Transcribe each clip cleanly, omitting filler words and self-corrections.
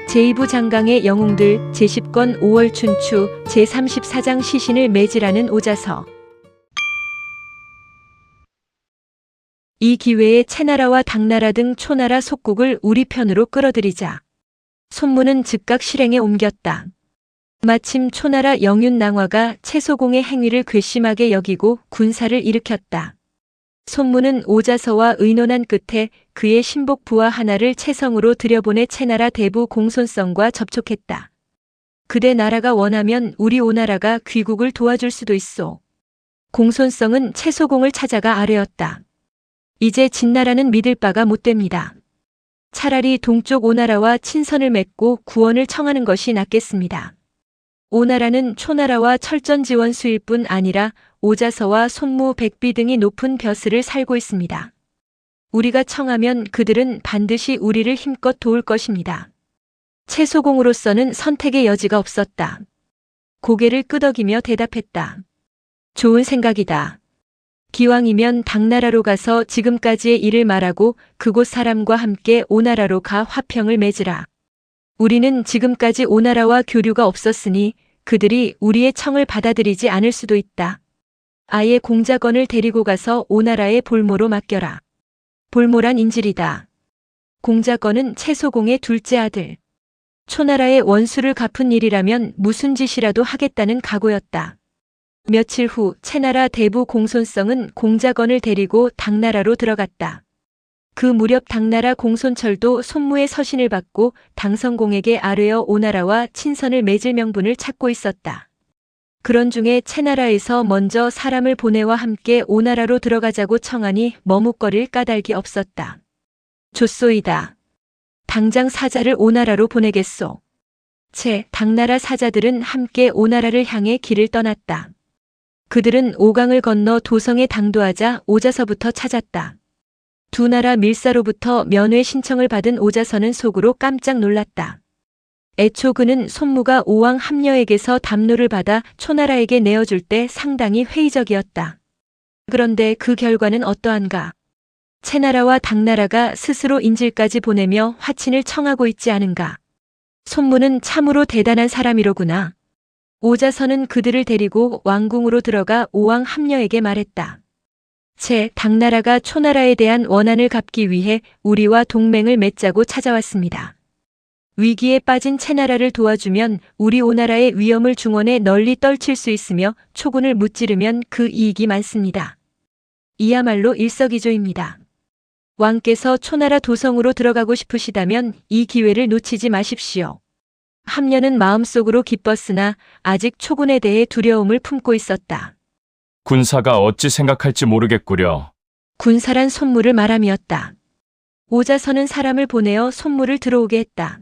제2부 장강의 영웅들 제10권 5월 춘추 제34장 시신을 매지라는 오자서. 이 기회에 채나라와 당나라 등 초나라 속국을 우리 편으로 끌어들이자. 손무는 즉각 실행에 옮겼다. 마침 초나라 영윤낭화가 채소공의 행위를 괘씸하게 여기고 군사를 일으켰다. 손무는 오자서와 의논한 끝에 그의 신복 부하 하나를 채성으로 들여보내 채나라 대부 공손성과 접촉했다. 그대 나라가 원하면 우리 오나라가 귀국을 도와줄 수도 있소. 공손성은 채소공을 찾아가 아뢰었다. 이제 진나라는 믿을 바가 못 됩니다. 차라리 동쪽 오나라와 친선을 맺고 구원을 청하는 것이 낫겠습니다. 오나라는 초나라와 철전 지원 수일 뿐 아니라 오자서와 손무, 백비 등이 높은 벼슬을 살고 있습니다. 우리가 청하면 그들은 반드시 우리를 힘껏 도울 것입니다. 채소공으로서는 선택의 여지가 없었다. 고개를 끄덕이며 대답했다. 좋은 생각이다. 기왕이면 당나라로 가서 지금까지의 일을 말하고 그곳 사람과 함께 오나라로 가 화평을 맺으라. 우리는 지금까지 오나라와 교류가 없었으니 그들이 우리의 청을 받아들이지 않을 수도 있다. 아예 공자건을 데리고 가서 오나라의 볼모로 맡겨라. 볼모란 인질이다. 공자건은 채소공의 둘째 아들. 초나라의 원수를 갚은 일이라면 무슨 짓이라도 하겠다는 각오였다. 며칠 후 채나라 대부 공손성은 공자건을 데리고 당나라로 들어갔다. 그 무렵 당나라 공손철도 손무의 서신을 받고 당성공에게 아뢰어 오나라와 친선을 맺을 명분을 찾고 있었다. 그런 중에 채나라에서 먼저 사람을 보내와 함께 오나라로 들어가자고 청하니 머뭇거릴 까닭이 없었다. 좋소이다. 당장 사자를 오나라로 보내겠소. 채 당나라 사자들은 함께 오나라를 향해 길을 떠났다. 그들은 오강을 건너 도성에 당도하자 오자서부터 찾았다. 두 나라 밀사로부터 면회 신청을 받은 오자서는 속으로 깜짝 놀랐다. 애초 그는 손무가 오왕 함녀에게서 담노를 받아 초나라에게 내어줄 때 상당히 회의적이었다. 그런데 그 결과는 어떠한가? 채나라와 당나라가 스스로 인질까지 보내며 화친을 청하고 있지 않은가? 손무는 참으로 대단한 사람이로구나. 오자서는 그들을 데리고 왕궁으로 들어가 오왕 함녀에게 말했다. 채 당나라가 초나라에 대한 원한을 갚기 위해 우리와 동맹을 맺자고 찾아왔습니다. 위기에 빠진 채나라를 도와주면 우리 오나라의 위험을 중원에 널리 떨칠 수 있으며 초군을 무찌르면 그 이익이 많습니다. 이야말로 일석이조입니다. 왕께서 초나라 도성으로 들어가고 싶으시다면 이 기회를 놓치지 마십시오. 함녀는 마음속으로 기뻤으나 아직 초군에 대해 두려움을 품고 있었다. 군사가 어찌 생각할지 모르겠구려. 군사란 손무를 말함이었다. 오자서는 사람을 보내어 손무를 들어오게 했다.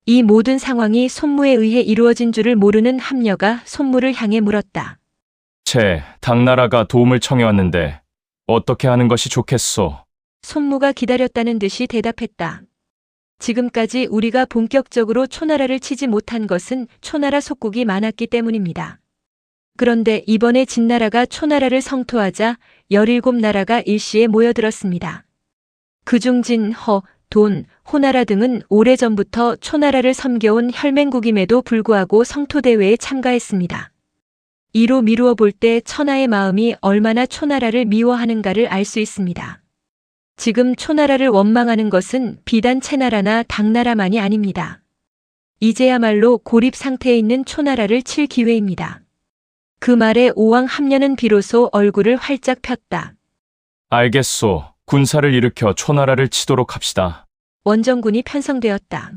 이 모든 상황이 손무에 의해 이루어진 줄을 모르는 함녀가 손무를 향해 물었다. 채 당나라가 도움을 청해왔는데 어떻게 하는 것이 좋겠소? 손무가 기다렸다는 듯이 대답했다. 지금까지 우리가 본격적으로 초나라를 치지 못한 것은 초나라 속국이 많았기 때문입니다. 그런데 이번에 진나라가 초나라를 성토하자 17나라가 일시에 모여들었습니다. 그중 진, 허, 돈, 호나라 등은 오래전부터 초나라를 섬겨온 혈맹국임에도 불구하고 성토대회에 참가했습니다. 이로 미루어 볼 때 천하의 마음이 얼마나 초나라를 미워하는가를 알 수 있습니다. 지금 초나라를 원망하는 것은 비단 채나라나 당나라만이 아닙니다. 이제야말로 고립 상태에 있는 초나라를 칠 기회입니다. 그 말에 오왕 함녀는 비로소 얼굴을 활짝 폈다. 알겠소. 군사를 일으켜 초나라를 치도록 합시다. 원정군이 편성되었다.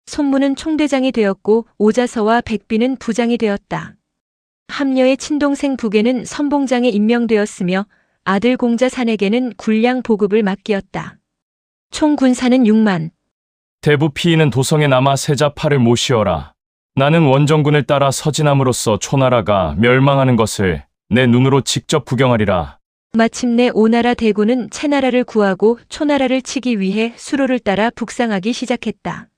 손무는 총대장이 되었고 오자서와 백비는 부장이 되었다. 함녀의 친동생 북에는 선봉장에 임명되었으며 아들 공자 산에게는 군량 보급을 맡기었다. 총 군사는 6만. 대부 피인은 도성에 남아 세자파를 모시어라. 나는 원정군을 따라 서진함으로써 초나라가 멸망하는 것을 내 눈으로 직접 구경하리라. 마침내 오나라 대군은 채나라를 구하고 초나라를 치기 위해 수로를 따라 북상하기 시작했다.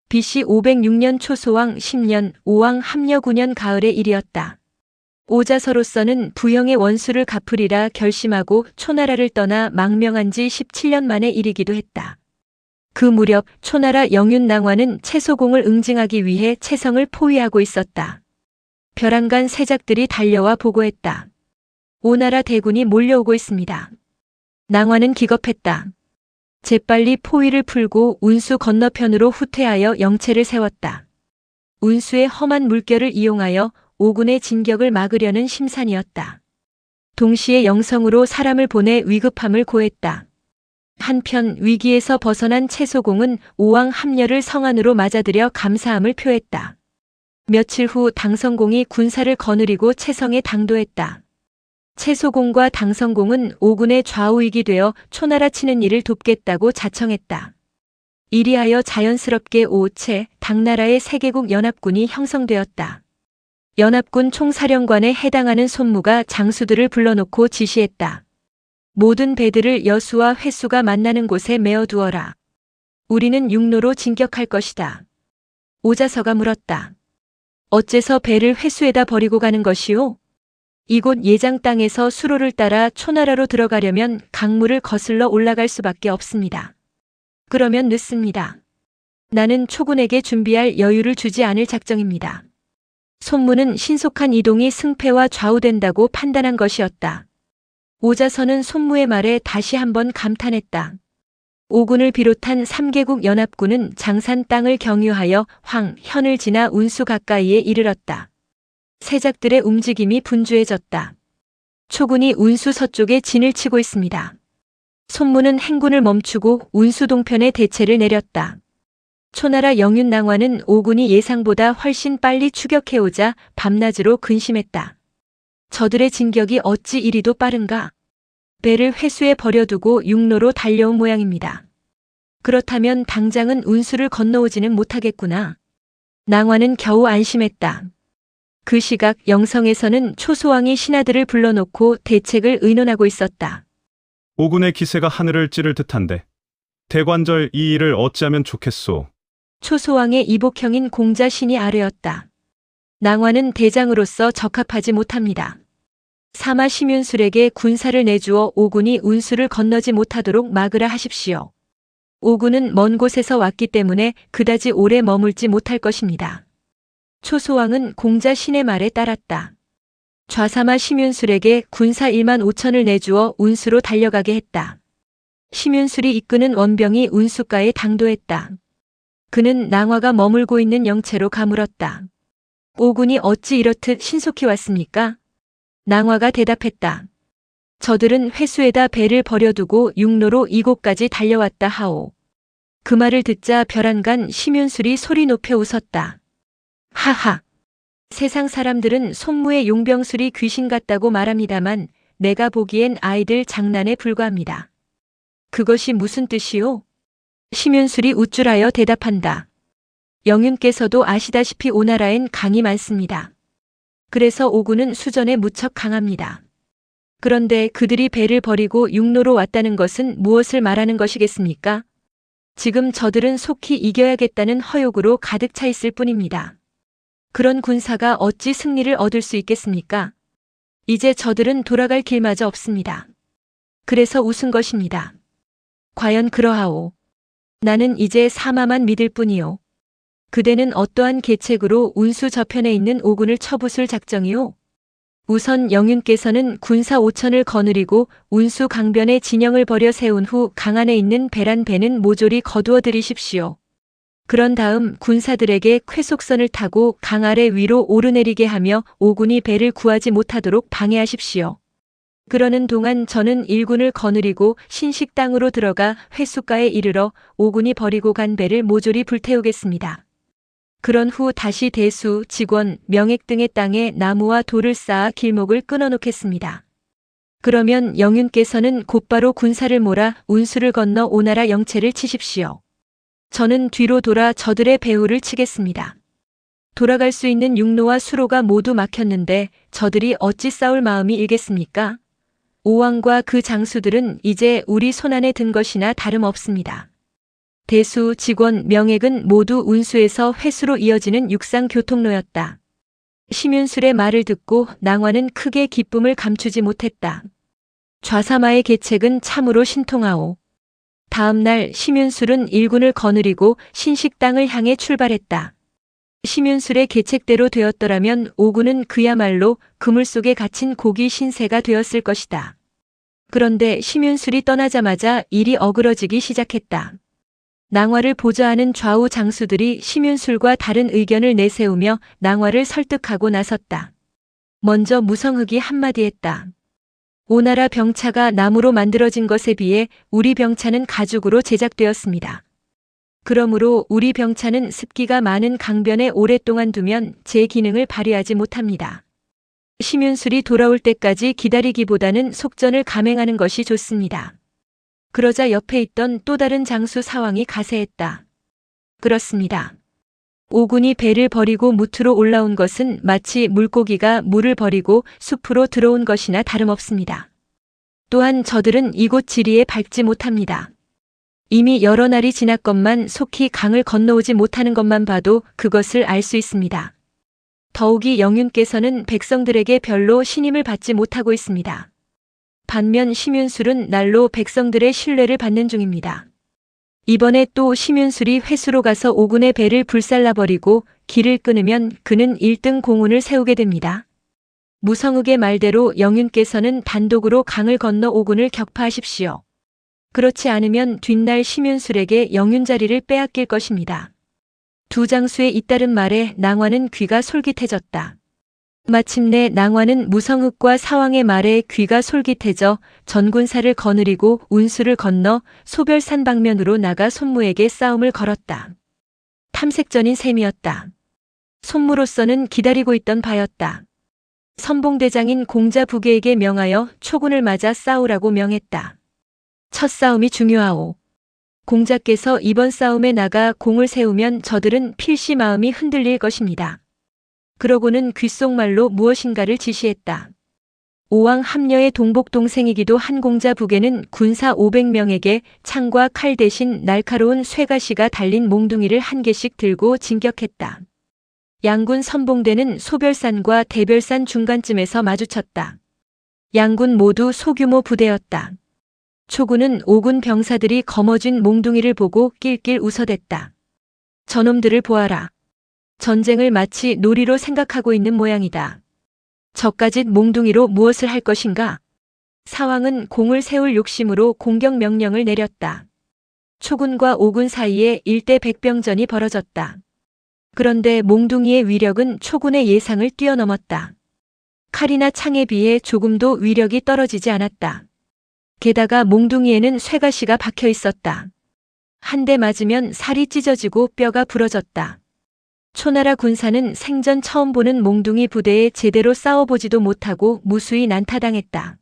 BC 506년 초소왕 10년, 오왕 함녀 9년 가을의 일이었다. 오자서로서는 부형의 원수를 갚으리라 결심하고 초나라를 떠나 망명한 지 17년 만의 일이기도 했다. 그 무렵 초나라 영윤낭화는 채소공을 응징하기 위해 채성을 포위하고 있었다. 벼랑간 세작들이 달려와 보고했다. 오나라 대군이 몰려오고 있습니다. 낭화는 기겁했다. 재빨리 포위를 풀고 운수 건너편으로 후퇴하여 영체를 세웠다. 운수의 험한 물결을 이용하여 오군의 진격을 막으려는 심산이었다. 동시에 영성으로 사람을 보내 위급함을 고했다. 한편 위기에서 벗어난 채소공은 오왕 합려를 성안으로 맞아들여 감사함을 표했다. 며칠 후 당성공이 군사를 거느리고 채성에 당도했다. 채소공과 당성공은 오군의 좌우익이 되어 초나라 치는 일을 돕겠다고 자청했다. 이리하여 자연스럽게 오채 당나라의 세개국 연합군이 형성되었다. 연합군 총사령관에 해당하는 손무가 장수들을 불러놓고 지시했다. 모든 배들을 여수와 회수가 만나는 곳에 메어두어라. 우리는 육로로 진격할 것이다. 오자서가 물었다. 어째서 배를 회수에다 버리고 가는 것이오? 이곳 예장 땅에서 수로를 따라 초나라로 들어가려면 강물을 거슬러 올라갈 수밖에 없습니다. 그러면 늦습니다. 나는 초군에게 준비할 여유를 주지 않을 작정입니다. 손무는 신속한 이동이 승패와 좌우된다고 판단한 것이었다. 오자서는 손무의 말에 다시 한번 감탄했다. 오군을 비롯한 3개국 연합군은 장산 땅을 경유하여 황, 현을 지나 운수 가까이에 이르렀다. 세작들의 움직임이 분주해졌다. 초군이 운수 서쪽에 진을 치고 있습니다. 손무는 행군을 멈추고 운수 동편에 대체를 내렸다. 초나라 영윤낭화는 오군이 예상보다 훨씬 빨리 추격해오자 밤낮으로 근심했다. 저들의 진격이 어찌 이리도 빠른가? 배를 회수에 버려두고 육로로 달려온 모양입니다. 그렇다면 당장은 운수를 건너오지는 못하겠구나. 낭화는 겨우 안심했다. 그 시각 영성에서는 초소왕이 신하들을 불러놓고 대책을 의논하고 있었다. 오군의 기세가 하늘을 찌를 듯한데 대관절 이 일을 어찌하면 좋겠소. 초소왕의 이복형인 공자신이 아뢰었다. 낭화는 대장으로서 적합하지 못합니다. 사마 심윤술에게 군사를 내주어 오군이 운수를 건너지 못하도록 막으라 하십시오. 오군은 먼 곳에서 왔기 때문에 그다지 오래 머물지 못할 것입니다. 초소왕은 공자신의 말에 따랐다. 좌사마 심윤술에게 군사 1만 5천을 내주어 운수로 달려가게 했다. 심윤술이 이끄는 원병이 운수가에 당도했다. 그는 낭화가 머물고 있는 영체로 가물었다. 오군이 어찌 이렇듯 신속히 왔습니까? 낭화가 대답했다. 저들은 회수에다 배를 버려두고 육로로 이곳까지 달려왔다 하오. 그 말을 듣자 벼랑간 심윤술이 소리 높여 웃었다. 하하. 세상 사람들은 손무의 용병술이 귀신 같다고 말합니다만 내가 보기엔 아이들 장난에 불과합니다. 그것이 무슨 뜻이오? 심윤술이 우쭐하여 대답한다. 영윤께서도 아시다시피 오나라엔 강이 많습니다. 그래서 오군은 수전에 무척 강합니다. 그런데 그들이 배를 버리고 육로로 왔다는 것은 무엇을 말하는 것이겠습니까? 지금 저들은 속히 이겨야겠다는 허욕으로 가득 차 있을 뿐입니다. 그런 군사가 어찌 승리를 얻을 수 있겠습니까? 이제 저들은 돌아갈 길마저 없습니다. 그래서 웃은 것입니다. 과연 그러하오. 나는 이제 사마만 믿을 뿐이오. 그대는 어떠한 계책으로 운수 저편에 있는 오군을 쳐부술 작정이오? 우선 영윤께서는 군사 5천을 거느리고 운수 강변에 진영을 벌여 세운 후 강안에 있는 배란 배는 모조리 거두어 들이십시오. 그런 다음 군사들에게 쾌속선을 타고 강 아래 위로 오르내리게 하며 오군이 배를 구하지 못하도록 방해하십시오. 그러는 동안 저는 일군을 거느리고 신식 땅으로 들어가 회수가에 이르러 오군이 버리고 간 배를 모조리 불태우겠습니다. 그런 후 다시 대수, 직원, 명액 등의 땅에 나무와 돌을 쌓아 길목을 끊어놓겠습니다. 그러면 영윤께서는 곧바로 군사를 몰아 운수를 건너 오나라 영체를 치십시오. 저는 뒤로 돌아 저들의 배후를 치겠습니다. 돌아갈 수 있는 육로와 수로가 모두 막혔는데 저들이 어찌 싸울 마음이 일겠습니까? 오왕과 그 장수들은 이제 우리 손안에 든 것이나 다름없습니다. 대수, 직원, 명액은 모두 운수에서 회수로 이어지는 육상 교통로였다. 심윤술의 말을 듣고 낭화는 크게 기쁨을 감추지 못했다. 좌사마의 계책은 참으로 신통하오. 다음 날 심윤술은 일군을 거느리고 신식당을 향해 출발했다. 심윤술의 계책대로 되었더라면 오군은 그야말로 그물 속에 갇힌 고기 신세가 되었을 것이다. 그런데 심윤술이 떠나자마자 일이 어그러지기 시작했다. 낭화를 보좌하는 좌우 장수들이 심윤술과 다른 의견을 내세우며 낭화를 설득하고 나섰다. 먼저 무성흑이 한마디 했다. 오나라 병차가 나무로 만들어진 것에 비해 우리 병차는 가죽으로 제작되었습니다. 그러므로 우리 병차는 습기가 많은 강변에 오랫동안 두면 제 기능을 발휘하지 못합니다. 심윤술이 돌아올 때까지 기다리기보다는 속전을 감행하는 것이 좋습니다. 그러자 옆에 있던 또 다른 장수 사왕이 가세했다. 그렇습니다. 오군이 배를 버리고 무트로 올라온 것은 마치 물고기가 물을 버리고 숲으로 들어온 것이나 다름없습니다. 또한 저들은 이곳 지리에 밟지 못합니다. 이미 여러 날이 지났건만 속히 강을 건너오지 못하는 것만 봐도 그것을 알 수 있습니다. 더욱이 영윤께서는 백성들에게 별로 신임을 받지 못하고 있습니다. 반면 심윤술은 날로 백성들의 신뢰를 받는 중입니다. 이번에 또 심윤술이 회수로 가서 오군의 배를 불살라버리고 길을 끊으면 그는 1등 공운을 세우게 됩니다. 무성흑의 말대로 영윤께서는 단독으로 강을 건너 오군을 격파하십시오. 그렇지 않으면 뒷날 심윤술에게 영윤 자리를 빼앗길 것입니다. 두 장수의 잇따른 말에 낭화는 귀가 솔깃해졌다. 마침내 낭화는 무성흑과 사왕의 말에 귀가 솔깃해져 전군사를 거느리고 운수를 건너 소별산 방면으로 나가 손무에게 싸움을 걸었다. 탐색전인 셈이었다. 손무로서는 기다리고 있던 바였다. 선봉대장인 공자부계에게 명하여 초군을 맞아 싸우라고 명했다. 첫 싸움이 중요하오. 공자께서 이번 싸움에 나가 공을 세우면 저들은 필시 마음이 흔들릴 것입니다. 그러고는 귓속말로 무엇인가를 지시했다. 오왕 함녀의 동복 동생이기도 한 공자부계는 군사 500명에게 창과 칼 대신 날카로운 쇠가시가 달린 몽둥이를 한 개씩 들고 진격했다. 양군 선봉대는 소별산과 대별산 중간쯤에서 마주쳤다. 양군 모두 소규모 부대였다. 초군은 오군 병사들이 거머쥔 몽둥이를 보고 낄낄 웃어댔다. 저놈들을 보아라. 전쟁을 마치 놀이로 생각하고 있는 모양이다. 저까짓 몽둥이로 무엇을 할 것인가? 사왕은 공을 세울 욕심으로 공격 명령을 내렸다. 초군과 오군 사이에 일대 백병전이 벌어졌다. 그런데 몽둥이의 위력은 초군의 예상을 뛰어넘었다. 칼이나 창에 비해 조금도 위력이 떨어지지 않았다. 게다가 몽둥이에는 쇠가시가 박혀 있었다. 한 대 맞으면 살이 찢어지고 뼈가 부러졌다. 초나라 군사는 생전 처음 보는 몽둥이 부대에 제대로 싸워보지도 못하고 무수히 난타당했다.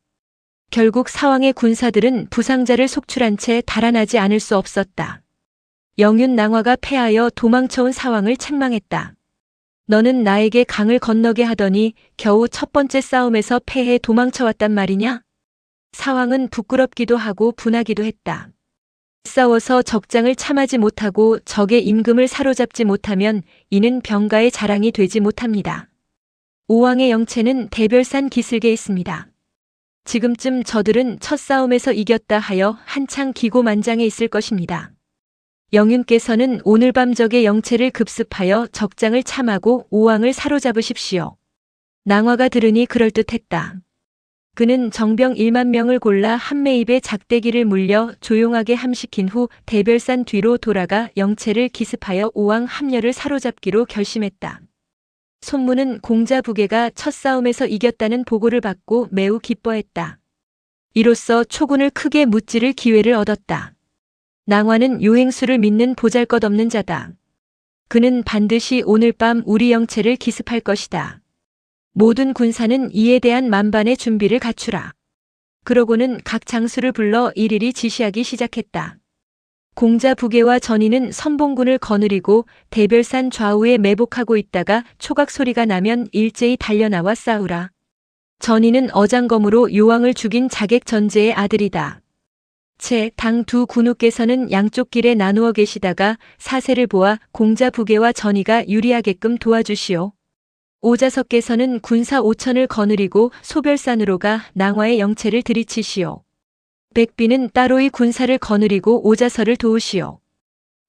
결국 사왕의 군사들은 부상자를 속출한 채 달아나지 않을 수 없었다. 영윤 낭화가 패하여 도망쳐온 사왕을 책망했다. 너는 나에게 강을 건너게 하더니 겨우 첫 번째 싸움에서 패해 도망쳐왔단 말이냐? 사왕은 부끄럽기도 하고 분하기도 했다. 싸워서 적장을 참하지 못하고 적의 임금을 사로잡지 못하면 이는 병가의 자랑이 되지 못합니다. 오왕의 영체는 대별산 기슭에 있습니다. 지금쯤 저들은 첫 싸움에서 이겼다 하여 한창 기고만장해 있을 것입니다. 영윤께서는 오늘 밤 적의 영체를 급습하여 적장을 참하고 오왕을 사로잡으십시오. 낭화가 들으니 그럴듯했다. 그는 정병 1만 명을 골라 한매입에 작대기를 물려 조용하게 함시킨 후 대별산 뒤로 돌아가 영체를 기습하여 오왕 함녀를 사로잡기로 결심했다. 손무는 공자부계가 첫 싸움에서 이겼다는 보고를 받고 매우 기뻐했다. 이로써 초군을 크게 무찌를 기회를 얻었다. 낭화는 요행수를 믿는 보잘것없는 자다. 그는 반드시 오늘 밤 우리 영체를 기습할 것이다. 모든 군사는 이에 대한 만반의 준비를 갖추라. 그러고는 각 장수를 불러 일일이 지시하기 시작했다. 공자부계와 전인은 선봉군을 거느리고 대별산 좌우에 매복하고 있다가 초각 소리가 나면 일제히 달려나와 싸우라. 전인은 어장검으로 요왕을 죽인 자객 전제의 아들이다. 채 당 두 군우께서는 양쪽 길에 나누어 계시다가 사세를 보아 공자부계와 전이가 유리하게끔 도와주시오. 오자석께서는 군사 5천을 거느리고 소별산으로 가 낭화의 영체를 들이치시오. 백비는 따로이 군사를 거느리고 오자서를 도우시오.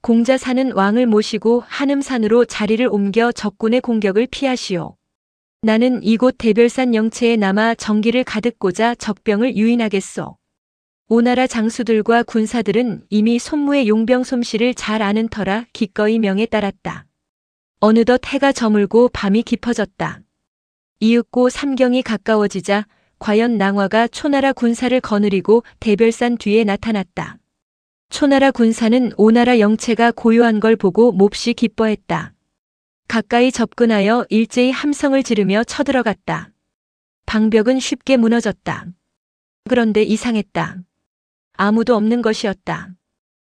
공자사는 왕을 모시고 한음산으로 자리를 옮겨 적군의 공격을 피하시오. 나는 이곳 대별산 영체에 남아 정기를 가득 꽂아 적병을 유인하겠소. 오나라 장수들과 군사들은 이미 손무의 용병 솜씨를 잘 아는 터라 기꺼이 명에 따랐다. 어느덧 해가 저물고 밤이 깊어졌다. 이윽고 삼경이 가까워지자 과연 낭화가 초나라 군사를 거느리고 대별산 뒤에 나타났다. 초나라 군사는 오나라 영체가 고요한 걸 보고 몹시 기뻐했다. 가까이 접근하여 일제히 함성을 지르며 쳐들어갔다. 방벽은 쉽게 무너졌다. 그런데 이상했다. 아무도 없는 것이었다.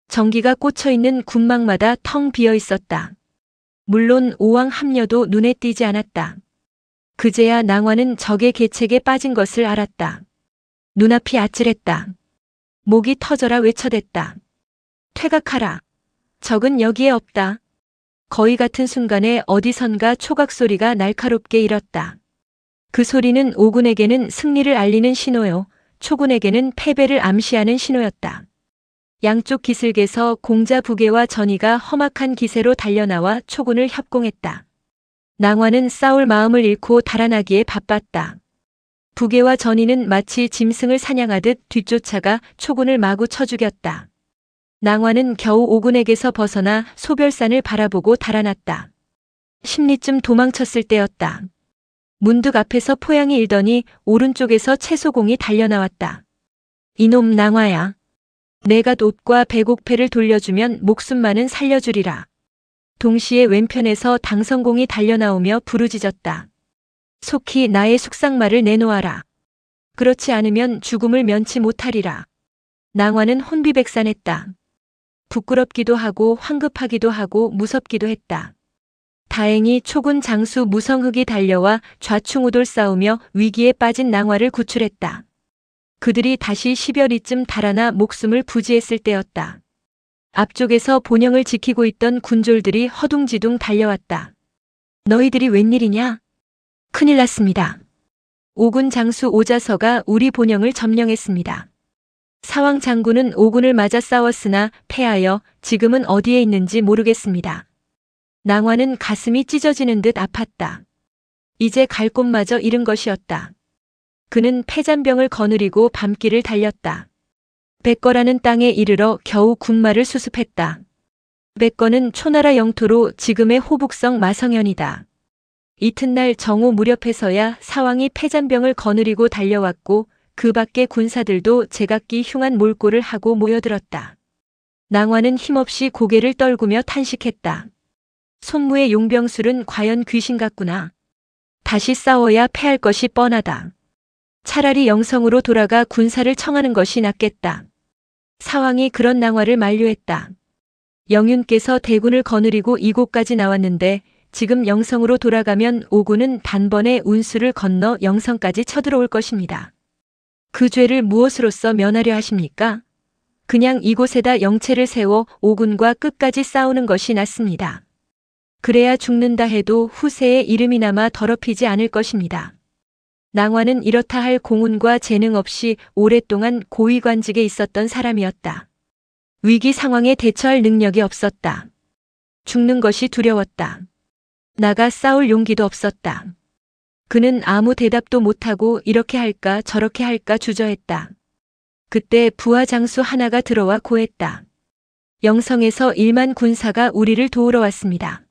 전기가 꽂혀있는 군막마다 텅 비어 있었다. 물론 오왕 함녀도 눈에 띄지 않았다. 그제야 낭화는 적의 계책에 빠진 것을 알았다. 눈앞이 아찔했다. 목이 터져라 외쳐댔다. 퇴각하라. 적은 여기에 없다. 거의 같은 순간에 어디선가 초각 소리가 날카롭게 일었다. 그 소리는 오군에게는 승리를 알리는 신호요. 초군에게는 패배를 암시하는 신호였다. 양쪽 기슭에서 공자 부계와 전이가 험악한 기세로 달려나와 초군을 협공했다. 낭화는 싸울 마음을 잃고 달아나기에 바빴다. 부계와 전이는 마치 짐승을 사냥하듯 뒤쫓아가 초군을 마구 쳐 죽였다. 낭화는 겨우 오군에게서 벗어나 소별산을 바라보고 달아났다. 십리쯤 도망쳤을 때였다. 문득 앞에서 포양이 일더니 오른쪽에서 채소공이 달려나왔다. 이놈 낭화야. 내가 옷과 배곡패를 돌려주면 목숨만은 살려주리라. 동시에 왼편에서 당성공이 달려나오며 부르짖었다. 속히 나의 숙상말을 내놓아라. 그렇지 않으면 죽음을 면치 못하리라. 낭화는 혼비백산했다. 부끄럽기도 하고 황급하기도 하고 무섭기도 했다. 다행히 초군 장수 무성흑이 달려와 좌충우돌 싸우며 위기에 빠진 낭화를 구출했다. 그들이 다시 10여리쯤 달아나 목숨을 부지했을 때였다. 앞쪽에서 본영을 지키고 있던 군졸들이 허둥지둥 달려왔다. 너희들이 웬일이냐? 큰일 났습니다. 오군 장수 오자서가 우리 본영을 점령했습니다. 사왕 장군은 오군을 맞아 싸웠으나 패하여 지금은 어디에 있는지 모르겠습니다. 낭화는 가슴이 찢어지는 듯 아팠다. 이제 갈 곳마저 잃은 것이었다. 그는 패잔병을 거느리고 밤길을 달렸다. 백거라는 땅에 이르러 겨우 군마를 수습했다. 백거는 초나라 영토로 지금의 호북성 마성현이다. 이튿날 정오 무렵에서야 사왕이 패잔병을 거느리고 달려왔고 그 밖의 군사들도 제각기 흉한 몰골을 하고 모여들었다. 낭화는 힘없이 고개를 떨구며 탄식했다. 손무의 용병술은 과연 귀신 같구나. 다시 싸워야 패할 것이 뻔하다. 차라리 영성으로 돌아가 군사를 청하는 것이 낫겠다. 사왕이 그런 낭화를 만류했다. 영윤께서 대군을 거느리고 이곳까지 나왔는데 지금 영성으로 돌아가면 오군은 단번에 운수를 건너 영성까지 쳐들어올 것입니다. 그 죄를 무엇으로써 면하려 하십니까? 그냥 이곳에다 영체를 세워 오군과 끝까지 싸우는 것이 낫습니다. 그래야 죽는다 해도 후세의 이름이나마 더럽히지 않을 것입니다. 낭화는 이렇다 할 공운과 재능 없이 오랫동안 고위관직에 있었던 사람이었다. 위기 상황에 대처할 능력이 없었다. 죽는 것이 두려웠다. 나가 싸울 용기도 없었다. 그는 아무 대답도 못하고 이렇게 할까 저렇게 할까 주저했다. 그때 부하 장수 하나가 들어와 고했다. 영성에서 1만 군사가 우리를 도우러 왔습니다.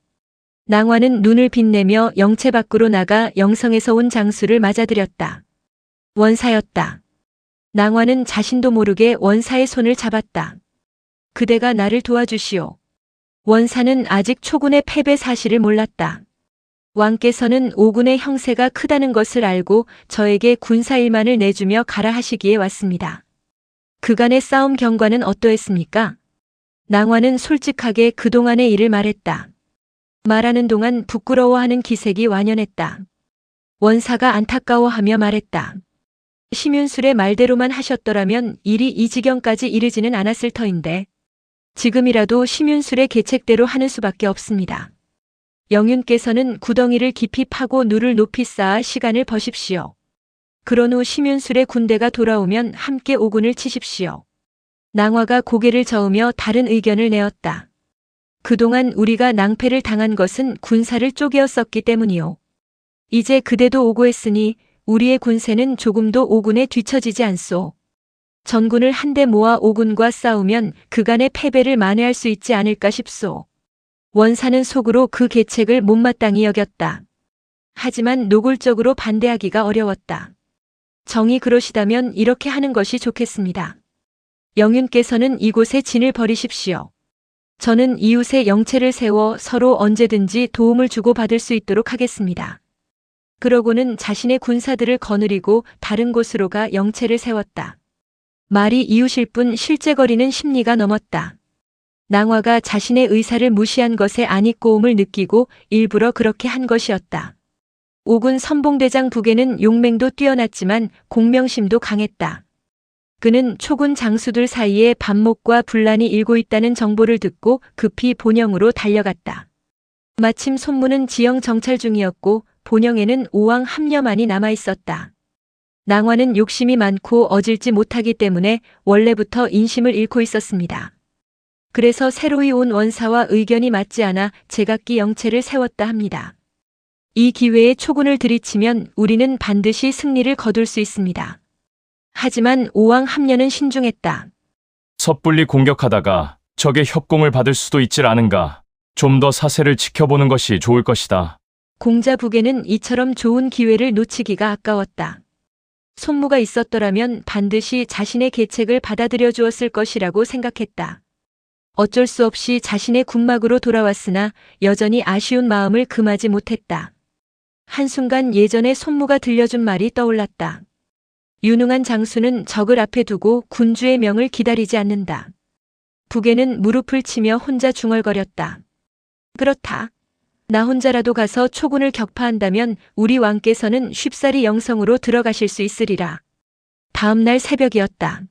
낭화는 눈을 빛내며 영체 밖으로 나가 영성에서 온 장수를 맞아들였다. 원사였다. 낭화는 자신도 모르게 원사의 손을 잡았다. 그대가 나를 도와주시오. 원사는 아직 초군의 패배 사실을 몰랐다. 왕께서는 오군의 형세가 크다는 것을 알고 저에게 군사 1만을 내주며 가라 하시기에 왔습니다. 그간의 싸움 경과는 어떠했습니까? 낭화는 솔직하게 그동안의 일을 말했다. 말하는 동안 부끄러워하는 기색이 완연했다. 원사가 안타까워하며 말했다. 심윤술의 말대로만 하셨더라면 일이 이 지경까지 이르지는 않았을 터인데 지금이라도 심윤술의 계책대로 하는 수밖에 없습니다. 영윤께서는 구덩이를 깊이 파고 누를 높이 쌓아 시간을 버십시오. 그런 후 심윤술의 군대가 돌아오면 함께 오군을 치십시오. 낭화가 고개를 저으며 다른 의견을 내었다. 그동안 우리가 낭패를 당한 것은 군사를 쪼개었었기 때문이요. 이제 그대도 오고했으니 우리의 군세는 조금도 오군에 뒤처지지 않소. 전군을 한데 모아 오군과 싸우면 그간의 패배를 만회할 수 있지 않을까 싶소. 원사는 속으로 그 계책을 못마땅히 여겼다. 하지만 노골적으로 반대하기가 어려웠다. 정이 그러시다면 이렇게 하는 것이 좋겠습니다. 영윤께서는 이곳에 진을 버리십시오. 저는 이웃의 영체를 세워 서로 언제든지 도움을 주고받을 수 있도록 하겠습니다. 그러고는 자신의 군사들을 거느리고 다른 곳으로 가 영체를 세웠다. 말이 이웃일 뿐 실제 거리는 십리가 넘었다. 낭화가 자신의 의사를 무시한 것에 안익고움을 느끼고 일부러 그렇게 한 것이었다. 오군 선봉대장 북에는 용맹도 뛰어났지만 공명심도 강했다. 그는 초군 장수들 사이에 반목과 분란이 일고 있다는 정보를 듣고 급히 본영으로 달려갔다. 마침 손무는 지형 정찰 중이었고 본영에는 오왕 함녀만이 남아있었다. 낭화는 욕심이 많고 어질지 못하기 때문에 원래부터 인심을 잃고 있었습니다. 그래서 새로이 온 원사와 의견이 맞지 않아 제각기 영체를 세웠다 합니다. 이 기회에 초군을 들이치면 우리는 반드시 승리를 거둘 수 있습니다. 하지만 오왕 함녀는 신중했다. 섣불리 공격하다가 적의 협공을 받을 수도 있질 않은가. 좀 더 사세를 지켜보는 것이 좋을 것이다. 공자 북에는 이처럼 좋은 기회를 놓치기가 아까웠다. 손무가 있었더라면 반드시 자신의 계책을 받아들여 주었을 것이라고 생각했다. 어쩔 수 없이 자신의 군막으로 돌아왔으나 여전히 아쉬운 마음을 금하지 못했다. 한순간 예전에 손무가 들려준 말이 떠올랐다. 유능한 장수는 적을 앞에 두고 군주의 명을 기다리지 않는다. 북에는 무릎을 치며 혼자 중얼거렸다. 그렇다. 나 혼자라도 가서 초군을 격파한다면 우리 왕께서는 쉽사리 영성으로 들어가실 수 있으리라. 다음 날 새벽이었다.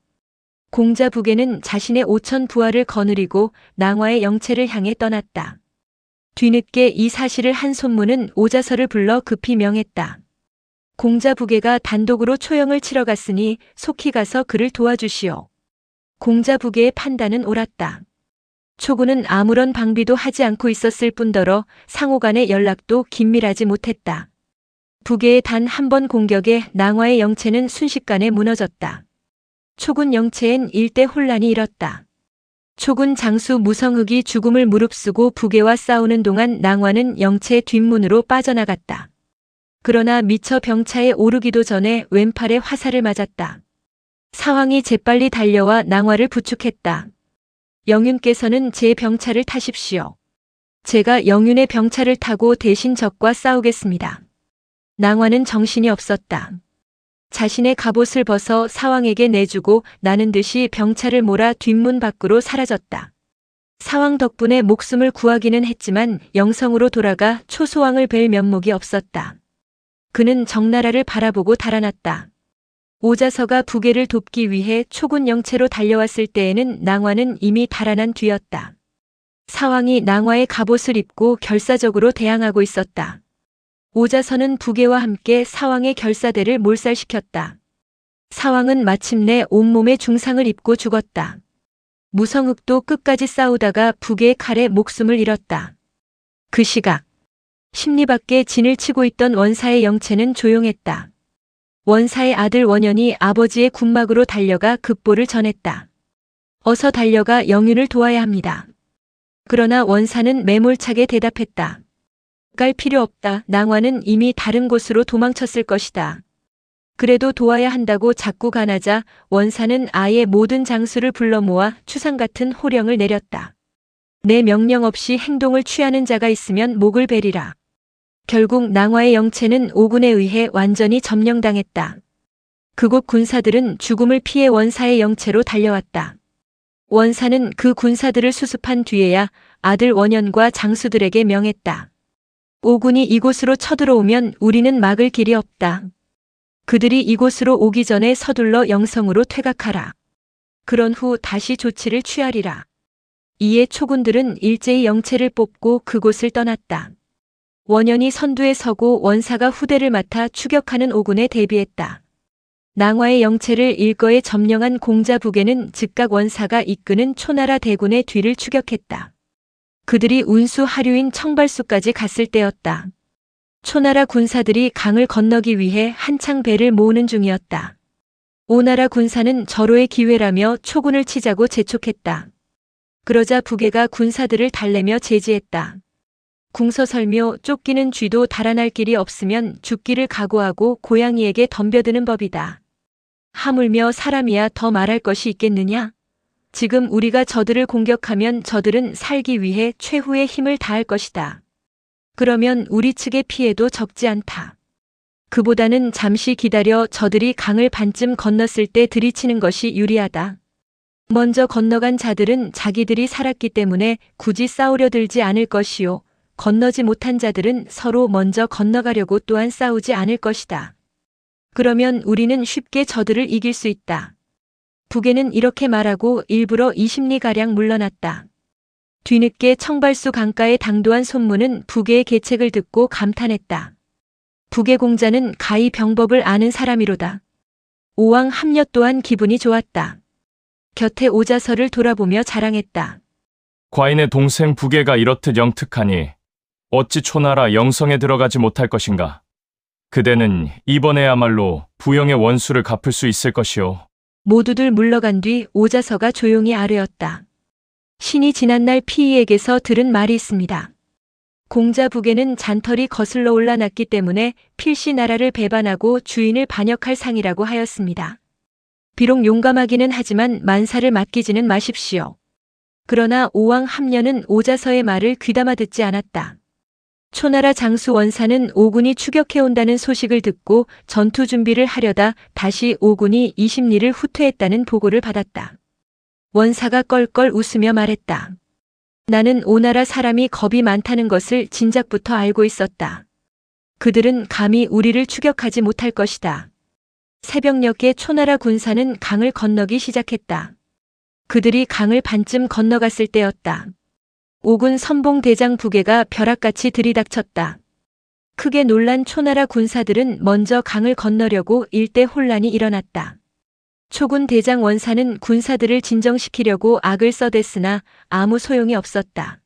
공자 북에는 자신의 5천 부하를 거느리고 낭화의 영체를 향해 떠났다. 뒤늦게 이 사실을 한 손무는 오자서를 불러 급히 명했다. 공자 북에가 단독으로 초영을 치러 갔으니 속히 가서 그를 도와주시오. 공자 북에의 판단은 옳았다. 초군은 아무런 방비도 하지 않고 있었을 뿐더러 상호간의 연락도 긴밀하지 못했다. 북에의 단 한 번 공격에 낭화의 영체는 순식간에 무너졌다. 초군 영체엔 일대 혼란이 일었다. 초군 장수 무성흑이 죽음을 무릅쓰고 북에와 싸우는 동안 낭화는 영체의 뒷문으로 빠져나갔다. 그러나 미처 병차에 오르기도 전에 왼팔에 화살을 맞았다. 사황이 재빨리 달려와 낭화를 부축했다. 영윤께서는 제 병차를 타십시오. 제가 영윤의 병차를 타고 대신 적과 싸우겠습니다. 낭화는 정신이 없었다. 자신의 갑옷을 벗어 사왕에게 내주고 나는 듯이 병차를 몰아 뒷문 밖으로 사라졌다. 사왕 덕분에 목숨을 구하기는 했지만 영성으로 돌아가 초소왕을 뵐 면목이 없었다. 그는 정나라를 바라보고 달아났다. 오자서가 부계를 돕기 위해 초군 영체로 달려왔을 때에는 낭화는 이미 달아난 뒤였다. 사왕이 낭화의 갑옷을 입고 결사적으로 대항하고 있었다. 오자서는 부계와 함께 사왕의 결사대를 몰살시켰다. 사왕은 마침내 온몸에 중상을 입고 죽었다. 무성흑도 끝까지 싸우다가 부계의 칼에 목숨을 잃었다. 그 시각 십리 밖에 진을 치고 있던 원사의 영체는 조용했다. 원사의 아들 원현이 아버지의 군막으로 달려가 급보를 전했다. 어서 달려가 영윤을 도와야 합니다. 그러나 원사는 매몰차게 대답했다. 갈 필요 없다. 낭화는 이미 다른 곳으로 도망쳤을 것이다. 그래도 도와야 한다고 자꾸 간하자 원사는 아예 모든 장수를 불러 모아 추상 같은 호령을 내렸다. 내 명령 없이 행동을 취하는 자가 있으면 목을 베리라. 결국 낭화의 영체는 오군에 의해 완전히 점령당했다. 그곳 군사들은 죽음을 피해 원사의 영체로 달려왔다. 원사는 그 군사들을 수습한 뒤에야 아들 원현과 장수들에게 명했다. 오군이 이곳으로 쳐들어오면 우리는 막을 길이 없다. 그들이 이곳으로 오기 전에 서둘러 영성으로 퇴각하라. 그런 후 다시 조치를 취하리라. 이에 초군들은 일제히 영체를 뽑고 그곳을 떠났다. 원현이 선두에 서고 원사가 후대를 맡아 추격하는 오군에 대비했다. 낭화의 영체를 일거에 점령한 공자북에는 즉각 원사가 이끄는 초나라 대군의 뒤를 추격했다. 그들이 운수 하류인 청발수까지 갔을 때였다. 초나라 군사들이 강을 건너기 위해 한창 배를 모으는 중이었다. 오나라 군사는 절호의 기회라며 초군을 치자고 재촉했다. 그러자 북에가 군사들을 달래며 제지했다. 궁서설묘 쫓기는 쥐도 달아날 길이 없으면 죽기를 각오하고 고양이에게 덤벼드는 법이다. 하물며 사람이야 더 말할 것이 있겠느냐? 지금 우리가 저들을 공격하면 저들은 살기 위해 최후의 힘을 다할 것이다. 그러면 우리 측의 피해도 적지 않다. 그보다는 잠시 기다려 저들이 강을 반쯤 건넜을 때 들이치는 것이 유리하다. 먼저 건너간 자들은 자기들이 살았기 때문에 굳이 싸우려 들지 않을 것이요. 건너지 못한 자들은 서로 먼저 건너가려고 또한 싸우지 않을 것이다. 그러면 우리는 쉽게 저들을 이길 수 있다. 북에는 이렇게 말하고 일부러 20리가량 물러났다. 뒤늦게 청발수 강가에 당도한 손무는 북의 계책을 듣고 감탄했다. 북의 공자는 가히 병법을 아는 사람이로다. 오왕 함녀 또한 기분이 좋았다. 곁에 오자서를 돌아보며 자랑했다. 과인의 동생 부계가 이렇듯 영특하니 어찌 초나라 영성에 들어가지 못할 것인가. 그대는 이번에야말로 부영의 원수를 갚을 수 있을 것이오. 모두들 물러간 뒤 오자서가 조용히 아뢰었다. 신이 지난날 피이에게서 들은 말이 있습니다. 공자 북에는 잔털이 거슬러 올라났기 때문에 필시 나라를 배반하고 주인을 반역할 상이라고 하였습니다. 비록 용감하기는 하지만 만사를 맡기지는 마십시오. 그러나 오왕 함녀는 오자서의 말을 귀담아 듣지 않았다. 초나라 장수 원사는 오군이 추격해온다는 소식을 듣고 전투 준비를 하려다 다시 오군이 20리를 후퇴했다는 보고를 받았다. 원사가 껄껄 웃으며 말했다. 나는 오나라 사람이 겁이 많다는 것을 진작부터 알고 있었다. 그들은 감히 우리를 추격하지 못할 것이다. 새벽녘에 초나라 군사는 강을 건너기 시작했다. 그들이 강을 반쯤 건너갔을 때였다. 오군 선봉대장 부계가 벼락같이 들이닥쳤다. 크게 놀란 초나라 군사들은 먼저 강을 건너려고 일대 혼란이 일어났다. 초군 대장 원사는 군사들을 진정시키려고 악을 써댔으나 아무 소용이 없었다.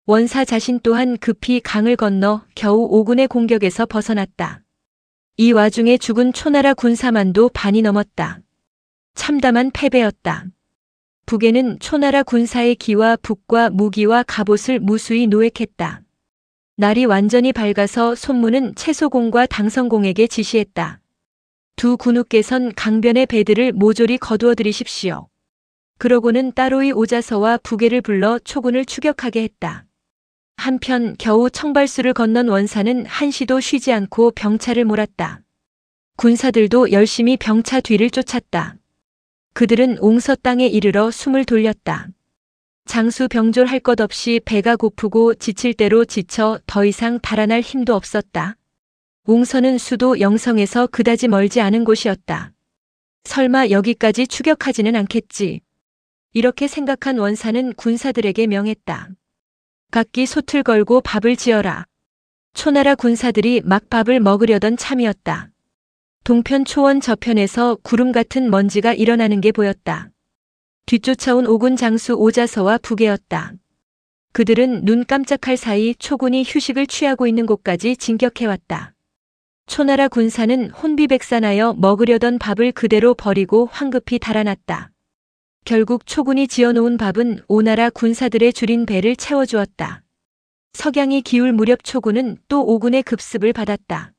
원사 자신 또한 급히 강을 건너 겨우 오군의 공격에서 벗어났다. 이 와중에 죽은 초나라 군사만도 반이 넘었다. 참담한 패배였다. 북에는 초나라 군사의 기와 북과 무기와 갑옷을 무수히 노획했다. 날이 완전히 밝아서 손무는 채소공과 당성공에게 지시했다. 두 군우께선 강변의 배들을 모조리 거두어 들이십시오. 그러고는 따로이 오자서와 부계를 불러 초군을 추격하게 했다. 한편 겨우 청발수를 건넌 원사는 한시도 쉬지 않고 병차를 몰았다. 군사들도 열심히 병차 뒤를 쫓았다. 그들은 옹서 땅에 이르러 숨을 돌렸다. 장수 병졸할 것 없이 배가 고프고 지칠 대로 지쳐 더 이상 달아날 힘도 없었다. 옹서는 수도 영성에서 그다지 멀지 않은 곳이었다. 설마 여기까지 추격하지는 않겠지. 이렇게 생각한 원사는 군사들에게 명했다. 각기 솥을 걸고 밥을 지어라. 초나라 군사들이 막 밥을 먹으려던 참이었다. 동편 초원 저편에서 구름 같은 먼지가 일어나는 게 보였다. 뒤쫓아온 오군 장수 오자서와 부계였다. 그들은 눈 깜짝할 사이 초군이 휴식을 취하고 있는 곳까지 진격해왔다. 초나라 군사는 혼비백산하여 먹으려던 밥을 그대로 버리고 황급히 달아났다. 결국 초군이 지어놓은 밥은 오나라 군사들의 줄인 배를 채워주었다. 석양이 기울 무렵 초군은 또 오군의 급습을 받았다.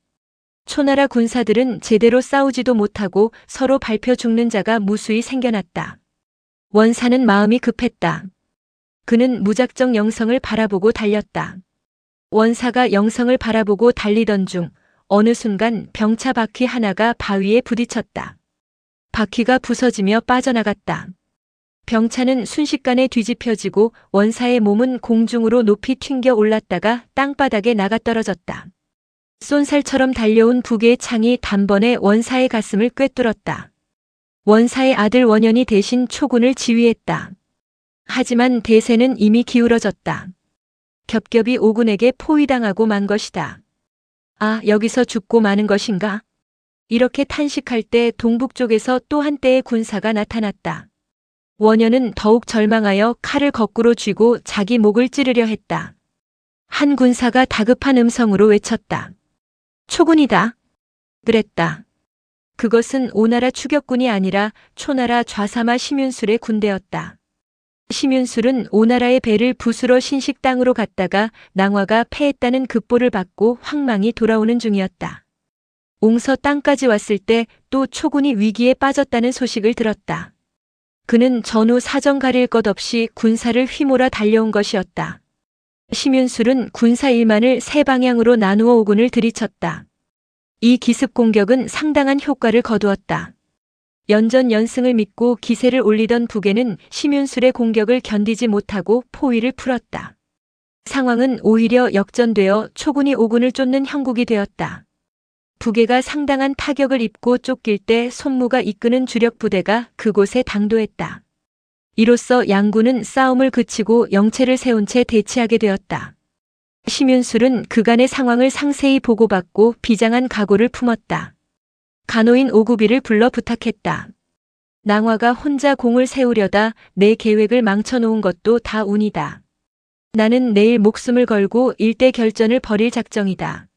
초나라 군사들은 제대로 싸우지도 못하고 서로 밟혀 죽는 자가 무수히 생겨났다. 원사는 마음이 급했다. 그는 무작정 영성을 바라보고 달렸다. 원사가 영성을 바라보고 달리던 중 어느 순간 병차 바퀴 하나가 바위에 부딪혔다. 바퀴가 부서지며 빠져나갔다. 병차는 순식간에 뒤집혀지고 원사의 몸은 공중으로 높이 튕겨 올랐다가 땅바닥에 나가떨어졌다. 쏜살처럼 달려온 북의 창이 단번에 원사의 가슴을 꿰뚫었다. 원사의 아들 원현이 대신 초군을 지휘했다. 하지만 대세는 이미 기울어졌다. 겹겹이 오군에게 포위당하고 만 것이다. 아, 여기서 죽고 마는 것인가? 이렇게 탄식할 때 동북 쪽에서 또 한 대의 군사가 나타났다. 원현은 더욱 절망하여 칼을 거꾸로 쥐고 자기 목을 찌르려 했다. 한 군사가 다급한 음성으로 외쳤다. 초군이다. 그랬다. 그것은 오나라 추격군이 아니라 초나라 좌사마 심윤술의 군대였다. 심윤술은 오나라의 배를 부수러 신식 땅으로 갔다가 낭화가 패했다는 급보를 받고 황망히 돌아오는 중이었다. 옹서 땅까지 왔을 때 또 초군이 위기에 빠졌다는 소식을 들었다. 그는 전후 사정 가릴 것 없이 군사를 휘몰아 달려온 것이었다. 심윤술은 군사 1만을 세 방향으로 나누어 오군을 들이쳤다. 이 기습 공격은 상당한 효과를 거두었다. 연전연승을 믿고 기세를 올리던 북에는 심윤술의 공격을 견디지 못하고 포위를 풀었다. 상황은 오히려 역전되어 초군이 오군을 쫓는 형국이 되었다. 북에가 상당한 타격을 입고 쫓길 때 손무가 이끄는 주력 부대가 그곳에 당도했다. 이로써 양군은 싸움을 그치고 영체를 세운 채 대치하게 되었다. 심윤술은 그간의 상황을 상세히 보고받고 비장한 각오를 품었다. 간호인 오구비를 불러 부탁했다. 낭화가 혼자 공을 세우려다 내 계획을 망쳐놓은 것도 다 운이다. 나는 내일 목숨을 걸고 일대 결전을 벌일 작정이다.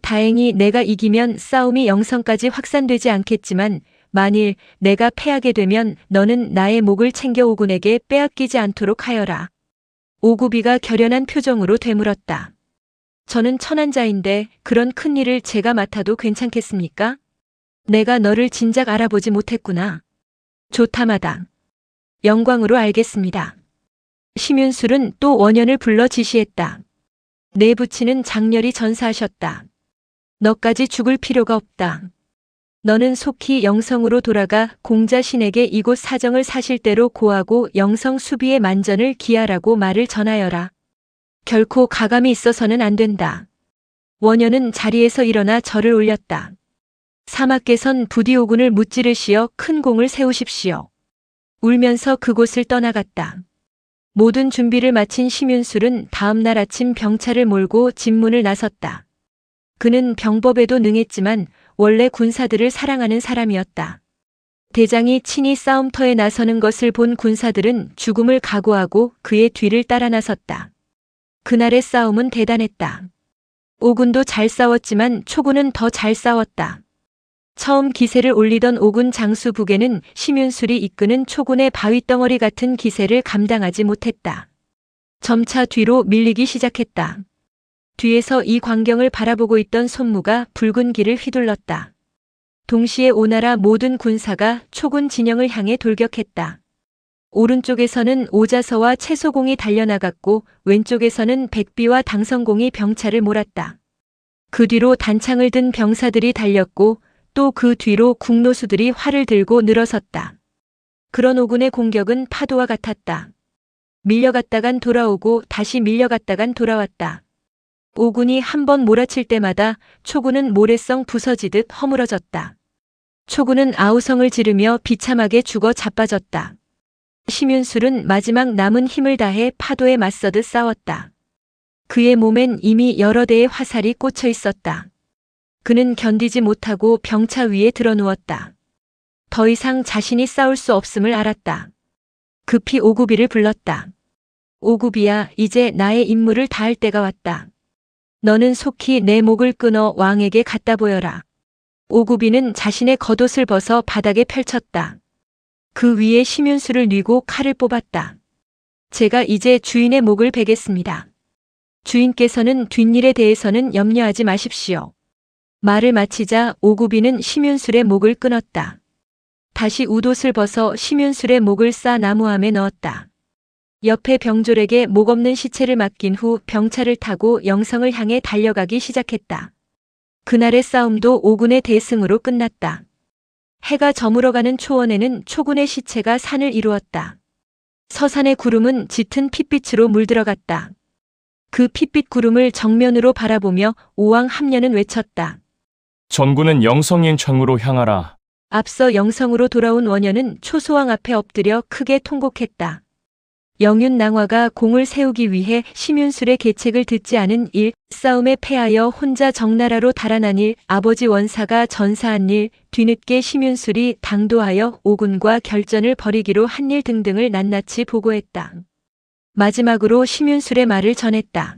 다행히 내가 이기면 싸움이 영성까지 확산되지 않겠지만 만일 내가 패하게 되면 너는 나의 목을 챙겨 오군에게 빼앗기지 않도록 하여라. 오구비가 결연한 표정으로 되물었다. 저는 천한자인데 그런 큰일을 제가 맡아도 괜찮겠습니까? 내가 너를 진작 알아보지 못했구나. 좋다마당. 영광으로 알겠습니다. 심윤술은 또 원현을 불러 지시했다. 내 부친은 장렬히 전사하셨다. 너까지 죽을 필요가 없다. 너는 속히 영성으로 돌아가 공자신에게 이곳 사정을 사실대로 고하고 영성 수비의 만전을 기하라고 말을 전하여라. 결코 가감이 있어서는 안 된다. 원현은 자리에서 일어나 절을 올렸다. 사마께선 부디 오군을 무찌르시어 큰 공을 세우십시오. 울면서 그곳을 떠나갔다. 모든 준비를 마친 심윤술은 다음 날 아침 병차를 몰고 진문을 나섰다. 그는 병법에도 능했지만 원래 군사들을 사랑하는 사람이었다. 대장이 친히 싸움터에 나서는 것을 본 군사들은 죽음을 각오하고 그의 뒤를 따라 나섰다. 그날의 싸움은 대단했다. 오군도 잘 싸웠지만 초군은 더 잘 싸웠다. 처음 기세를 올리던 오군 장수 북에는 심윤술이 이끄는 초군의 바위덩어리 같은 기세를 감당하지 못했다. 점차 뒤로 밀리기 시작했다. 뒤에서 이 광경을 바라보고 있던 손무가 붉은 길을 휘둘렀다. 동시에 오나라 모든 군사가 초군 진영을 향해 돌격했다. 오른쪽에서는 오자서와 채소공이 달려나갔고 왼쪽에서는 백비와 당성공이 병차를 몰았다. 그 뒤로 단창을 든 병사들이 달렸고 또 그 뒤로 국노수들이 활을 들고 늘어섰다. 그런 오군의 공격은 파도와 같았다. 밀려갔다간 돌아오고 다시 밀려갔다간 돌아왔다. 오군이 한 번 몰아칠 때마다 초군은 모래성 부서지듯 허물어졌다. 초군은 아우성을 지르며 비참하게 죽어 자빠졌다. 심윤술은 마지막 남은 힘을 다해 파도에 맞서듯 싸웠다. 그의 몸엔 이미 여러 대의 화살이 꽂혀 있었다. 그는 견디지 못하고 병차 위에 드러누웠다. 더 이상 자신이 싸울 수 없음을 알았다. 급히 오구비를 불렀다. 오구비야, 이제 나의 임무를 다할 때가 왔다. 너는 속히 내 목을 끊어 왕에게 갖다 보여라. 오구비는 자신의 겉옷을 벗어 바닥에 펼쳤다. 그 위에 심윤술을 뉘고 칼을 뽑았다. 제가 이제 주인의 목을 베겠습니다. 주인께서는 뒷일에 대해서는 염려하지 마십시오. 말을 마치자 오구비는 심윤술의 목을 끊었다. 다시 웃옷을 벗어 심윤술의 목을 싸 나무함에 넣었다. 옆에 병졸에게 목 없는 시체를 맡긴 후 병차를 타고 영성을 향해 달려가기 시작했다. 그날의 싸움도 오군의 대승으로 끝났다. 해가 저물어가는 초원에는 초군의 시체가 산을 이루었다. 서산의 구름은 짙은 핏빛으로 물들어갔다. 그 핏빛 구름을 정면으로 바라보며 오왕 함련은 외쳤다. 전군은 영성인 창으로 향하라. 앞서 영성으로 돌아온 원현은 초소왕 앞에 엎드려 크게 통곡했다. 영윤낭화가 공을 세우기 위해 심윤술의 계책을 듣지 않은 일, 싸움에 패하여 혼자 정나라로 달아난 일, 아버지 원사가 전사한 일, 뒤늦게 심윤술이 당도하여 오군과 결전을 벌이기로 한 일 등등을 낱낱이 보고했다. 마지막으로 심윤술의 말을 전했다.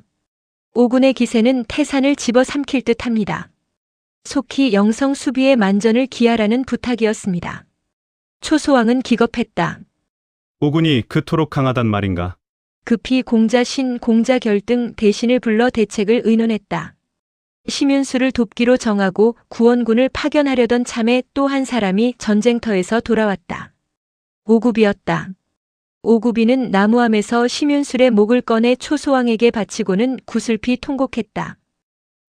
오군의 기세는 태산을 집어삼킬 듯합니다. 속히 영성 수비의 만전을 기하라는 부탁이었습니다. 초소왕은 기겁했다. 오군이 그토록 강하단 말인가? 급히 공자신, 공자결 등 대신을 불러 대책을 의논했다. 심윤수를 돕기로 정하고 구원군을 파견하려던 참에 또 한 사람이 전쟁터에서 돌아왔다. 오구비였다. 오구비는 나무함에서 심윤술의 목을 꺼내 초소왕에게 바치고는 구슬피 통곡했다.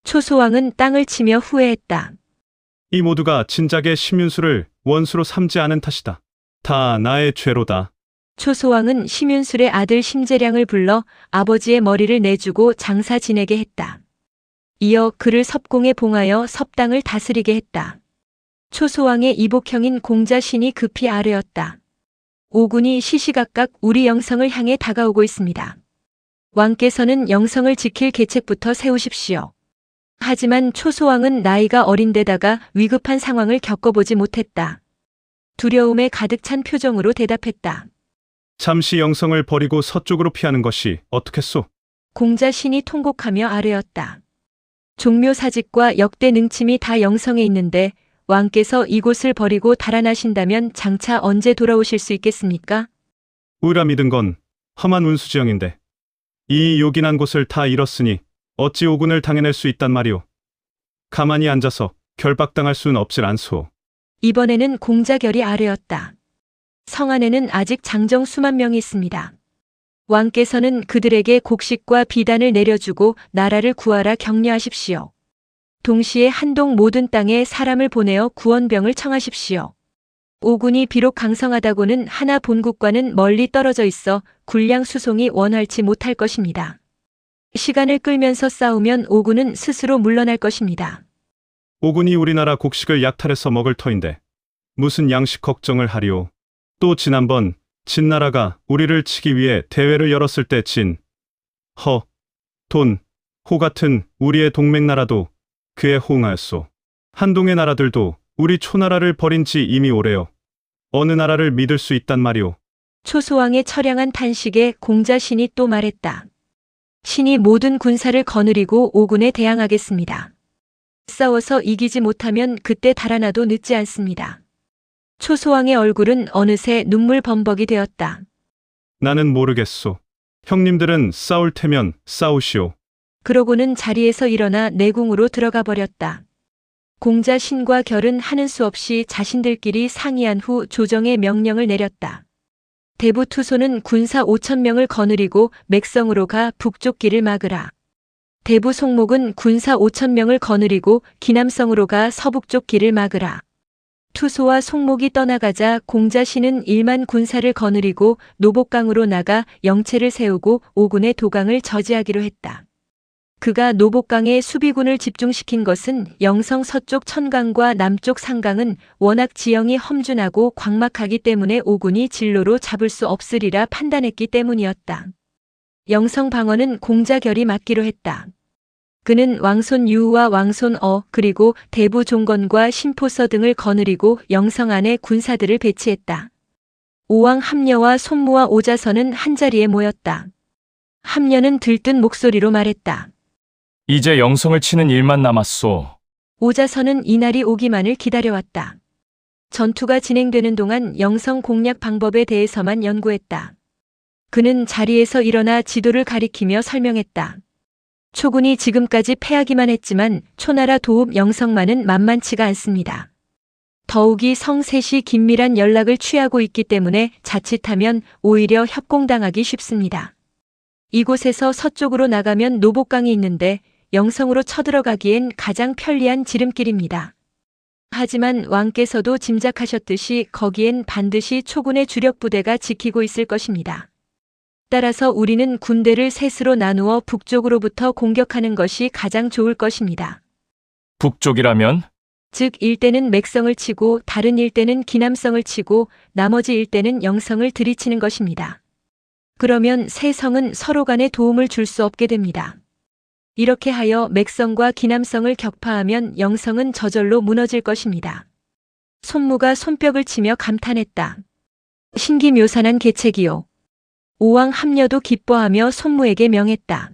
초소왕은 땅을 치며 후회했다. 이 모두가 진작에 심윤수를 원수로 삼지 않은 탓이다. 다 나의 죄로다. 초소왕은 심윤술의 아들 심재량을 불러 아버지의 머리를 내주고 장사 지내게 했다. 이어 그를 섭공에 봉하여 섭당을 다스리게 했다. 초소왕의 이복형인 공자신이 급히 아뢰었다. 오군이 시시각각 우리 영성을 향해 다가오고 있습니다. 왕께서는 영성을 지킬 계책부터 세우십시오. 하지만 초소왕은 나이가 어린데다가 위급한 상황을 겪어보지 못했다. 두려움에 가득 찬 표정으로 대답했다. 잠시 영성을 버리고 서쪽으로 피하는 것이 어떻겠소? 공자신이 통곡하며 아뢰었다. 종묘사직과 역대 능침이 다 영성에 있는데 왕께서 이곳을 버리고 달아나신다면 장차 언제 돌아오실 수 있겠습니까? 우리라 믿은 건 험한 운수지형인데 이 요긴한 곳을 다 잃었으니 어찌 오군을 당해낼 수 있단 말이오. 가만히 앉아서 결박당할 수는 없질 않소. 이번에는 공자결이 아뢰었다. 성 안에는 아직 장정 수만 명이 있습니다. 왕께서는 그들에게 곡식과 비단을 내려주고 나라를 구하라 격려하십시오. 동시에 한동 모든 땅에 사람을 보내어 구원병을 청하십시오. 오군이 비록 강성하다고는 하나 본국과는 멀리 떨어져 있어 군량 수송이 원활치 못할 것입니다. 시간을 끌면서 싸우면 오군은 스스로 물러날 것입니다. 오군이 우리나라 곡식을 약탈해서 먹을 터인데 무슨 양식 걱정을 하리오. 또 지난번 진나라가 우리를 치기 위해 대회를 열었을 때 진, 허, 돈, 호 같은 우리의 동맹나라도 그에 호응하였소. 한동의 나라들도 우리 초나라를 버린 지 이미 오래요. 어느 나라를 믿을 수 있단 말이오. 초소왕의 처량한 탄식에 공자신이 또 말했다. 신이 모든 군사를 거느리고 오군에 대항하겠습니다. 싸워서 이기지 못하면 그때 달아나도 늦지 않습니다. 초소왕의 얼굴은 어느새 눈물 범벅이 되었다. 나는 모르겠소. 형님들은 싸울 테면 싸우시오. 그러고는 자리에서 일어나 내궁으로 들어가 버렸다. 공자신과 결은 하는 수 없이 자신들끼리 상의한 후 조정의 명령을 내렸다. 대부투소는 군사 5,000명을 거느리고 맥성으로 가 북쪽 길을 막으라. 대부 송목은 군사 5,000명을 거느리고 기남성으로 가 서북쪽 길을 막으라. 투소와 송목이 떠나가자 공자신은 1만 군사를 거느리고 노복강으로 나가 영체를 세우고 오군의 도강을 저지하기로 했다. 그가 노복강에 수비군을 집중시킨 것은 영성 서쪽 천강과 남쪽 상강은 워낙 지형이 험준하고 광막하기 때문에 오군이 진로로 잡을 수 없으리라 판단했기 때문이었다. 영성 방어는 공자결이 맡기로 했다. 그는 왕손 유우와 왕손 그리고 대부 종건과 심포서 등을 거느리고 영성 안에 군사들을 배치했다. 오왕 함녀와 손무와 오자선은 한자리에 모였다. 함녀는 들뜬 목소리로 말했다. 이제 영성을 치는 일만 남았소. 오자선은 이날이 오기만을 기다려왔다. 전투가 진행되는 동안 영성 공략 방법에 대해서만 연구했다. 그는 자리에서 일어나 지도를 가리키며 설명했다. 초군이 지금까지 패하기만 했지만 초나라 도읍 영성만은 만만치가 않습니다. 더욱이 성셋이 긴밀한 연락을 취하고 있기 때문에 자칫하면 오히려 협공당하기 쉽습니다. 이곳에서 서쪽으로 나가면 노복강이 있는데 영성으로 쳐들어가기엔 가장 편리한 지름길입니다. 하지만 왕께서도 짐작하셨듯이 거기엔 반드시 초군의 주력 부대가 지키고 있을 것입니다. 따라서 우리는 군대를 셋으로 나누어 북쪽으로부터 공격하는 것이 가장 좋을 것입니다. 북쪽이라면? 즉 일대는 맥성을 치고 다른 일대는 기남성을 치고 나머지 일대는 영성을 들이치는 것입니다. 그러면 세 성은 서로 간에 도움을 줄 수 없게 됩니다. 이렇게 하여 맥성과 기남성을 격파하면 영성은 저절로 무너질 것입니다. 손무가 손뼉을 치며 감탄했다. 신기묘산한 계책이요. 오왕 함녀도 기뻐하며 손무에게 명했다.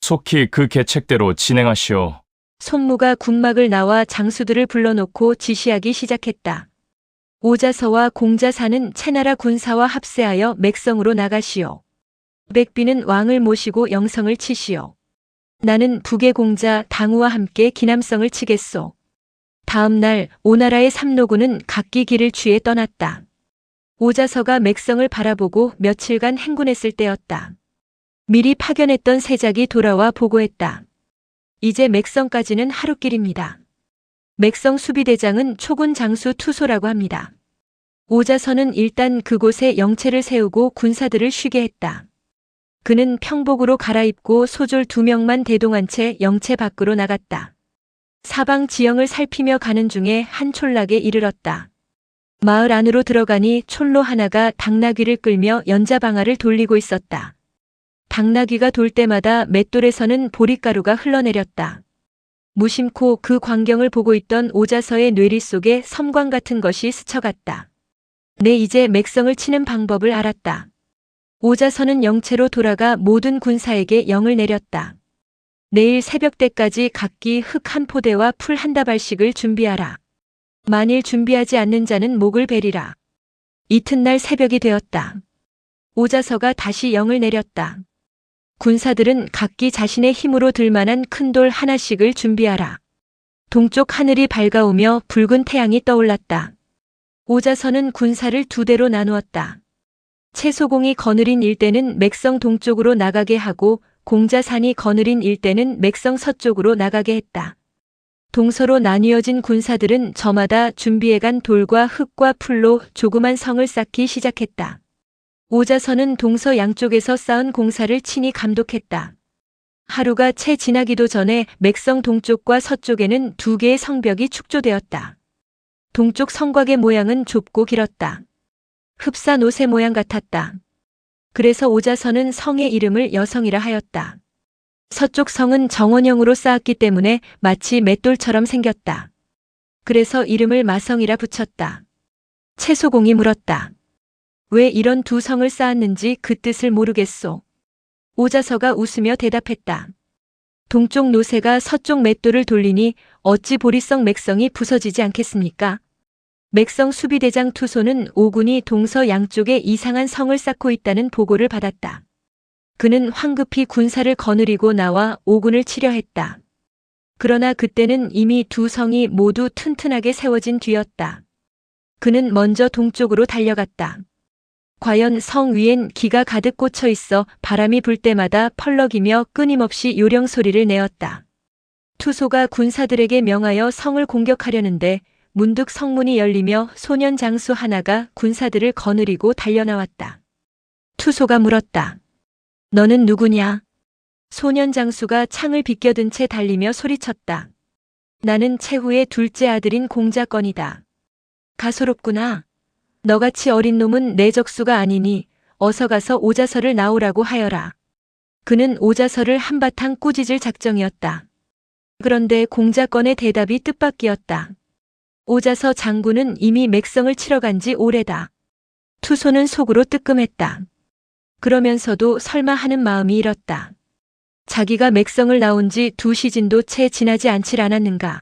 속히 그 계책대로 진행하시오. 손무가 군막을 나와 장수들을 불러놓고 지시하기 시작했다. 오자서와 공자사는 채나라 군사와 합세하여 맥성으로 나가시오. 백비는 왕을 모시고 영성을 치시오. 나는 북의 공자 당우와 함께 기남성을 치겠소. 다음 날 오나라의 삼노군은 각기 길을 취해 떠났다. 오자서가 맥성을 바라보고 며칠간 행군했을 때였다. 미리 파견했던 세작이 돌아와 보고했다. 이제 맥성까지는 하루길입니다. 맥성 수비대장은 초군 장수 투소라고 합니다. 오자서는 일단 그곳에 영체를 세우고 군사들을 쉬게 했다. 그는 평복으로 갈아입고 소졸 2명만 대동한 채 영체 밖으로 나갔다. 사방 지형을 살피며 가는 중에 한 촌락에 이르렀다. 마을 안으로 들어가니 촌로 하나가 당나귀를 끌며 연자방아를 돌리고 있었다. 당나귀가 돌 때마다 맷돌에서는 보릿가루가 흘러내렸다. 무심코 그 광경을 보고 있던 오자서의 뇌리 속에 섬광 같은 것이 스쳐갔다. 내 이제 맥성을 치는 방법을 알았다. 오자서는 영체로 돌아가 모든 군사에게 영을 내렸다. 내일 새벽 때까지 각기 흙 한 포대와 풀 한 다발씩을 준비하라. 만일 준비하지 않는 자는 목을 베리라. 이튿날 새벽이 되었다. 오자서가 다시 영을 내렸다. 군사들은 각기 자신의 힘으로 들 만한 큰 돌 하나씩을 준비하라. 동쪽 하늘이 밝아오며 붉은 태양이 떠올랐다. 오자서는 군사를 2대로 나누었다. 채소공이 거느린 일대는 맥성 동쪽으로 나가게 하고 공자산이 거느린 일대는 맥성 서쪽으로 나가게 했다. 동서로 나뉘어진 군사들은 저마다 준비해간 돌과 흙과 풀로 조그만 성을 쌓기 시작했다. 오자서는 동서 양쪽에서 쌓은 공사를 친히 감독했다. 하루가 채 지나기도 전에 맥성 동쪽과 서쪽에는 2개의 성벽이 축조되었다. 동쪽 성곽의 모양은 좁고 길었다. 흡사 옷의 모양 같았다. 그래서 오자서는 성의 이름을 여성이라 하였다. 서쪽 성은 정원형으로 쌓았기 때문에 마치 맷돌처럼 생겼다. 그래서 이름을 마성이라 붙였다. 채소공이 물었다. 왜 이런 2 성을 쌓았는지 그 뜻을 모르겠소. 오자서가 웃으며 대답했다. 동쪽 노새가 서쪽 맷돌을 돌리니 어찌 보리성 맥성이 부서지지 않겠습니까? 맥성 수비대장 투소는 오군이 동서 양쪽에 이상한 성을 쌓고 있다는 보고를 받았다. 그는 황급히 군사를 거느리고 나와 오군을 치려 했다. 그러나 그때는 이미 2 성이 모두 튼튼하게 세워진 뒤였다. 그는 먼저 동쪽으로 달려갔다. 과연 성 위엔 기가 가득 꽂혀 있어 바람이 불 때마다 펄럭이며 끊임없이 요령 소리를 내었다. 투소가 군사들에게 명하여 성을 공격하려는데 문득 성문이 열리며 소년 장수 하나가 군사들을 거느리고 달려나왔다. 투소가 물었다. 너는 누구냐? 소년 장수가 창을 비껴든 채 달리며 소리쳤다. 나는 최후의 둘째 아들인 공자건이다. 가소롭구나. 너같이 어린 놈은 내 적수가 아니니 어서 가서 오자서를 나오라고 하여라. 그는 오자서를 한바탕 꾸짖을 작정이었다. 그런데 공자건의 대답이 뜻밖이었다. 오자서 장군은 이미 맥성을 치러 간 지 오래다. 투소는 속으로 뜨끔했다. 그러면서도 설마 하는 마음이 일었다. 자기가 맥성을 나온 지 2시즌도 채 지나지 않질 않았는가.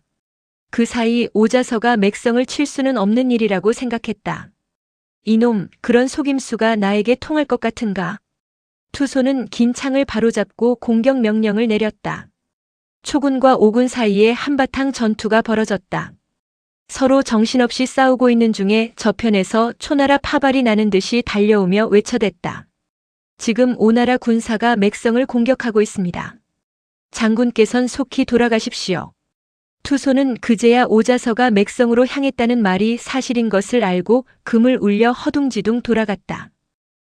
그 사이 오자서가 맥성을 칠 수는 없는 일이라고 생각했다. 이놈, 그런 속임수가 나에게 통할 것 같은가. 투소는 긴 창을 바로잡고 공격 명령을 내렸다. 초군과 오군 사이에 한바탕 전투가 벌어졌다. 서로 정신없이 싸우고 있는 중에 저편에서 초나라 파발이 나는 듯이 달려오며 외쳐댔다. 지금 오나라 군사가 맥성을 공격하고 있습니다. 장군께선 속히 돌아가십시오. 투소는 그제야 오자서가 맥성으로 향했다는 말이 사실인 것을 알고 금을 울려 허둥지둥 돌아갔다.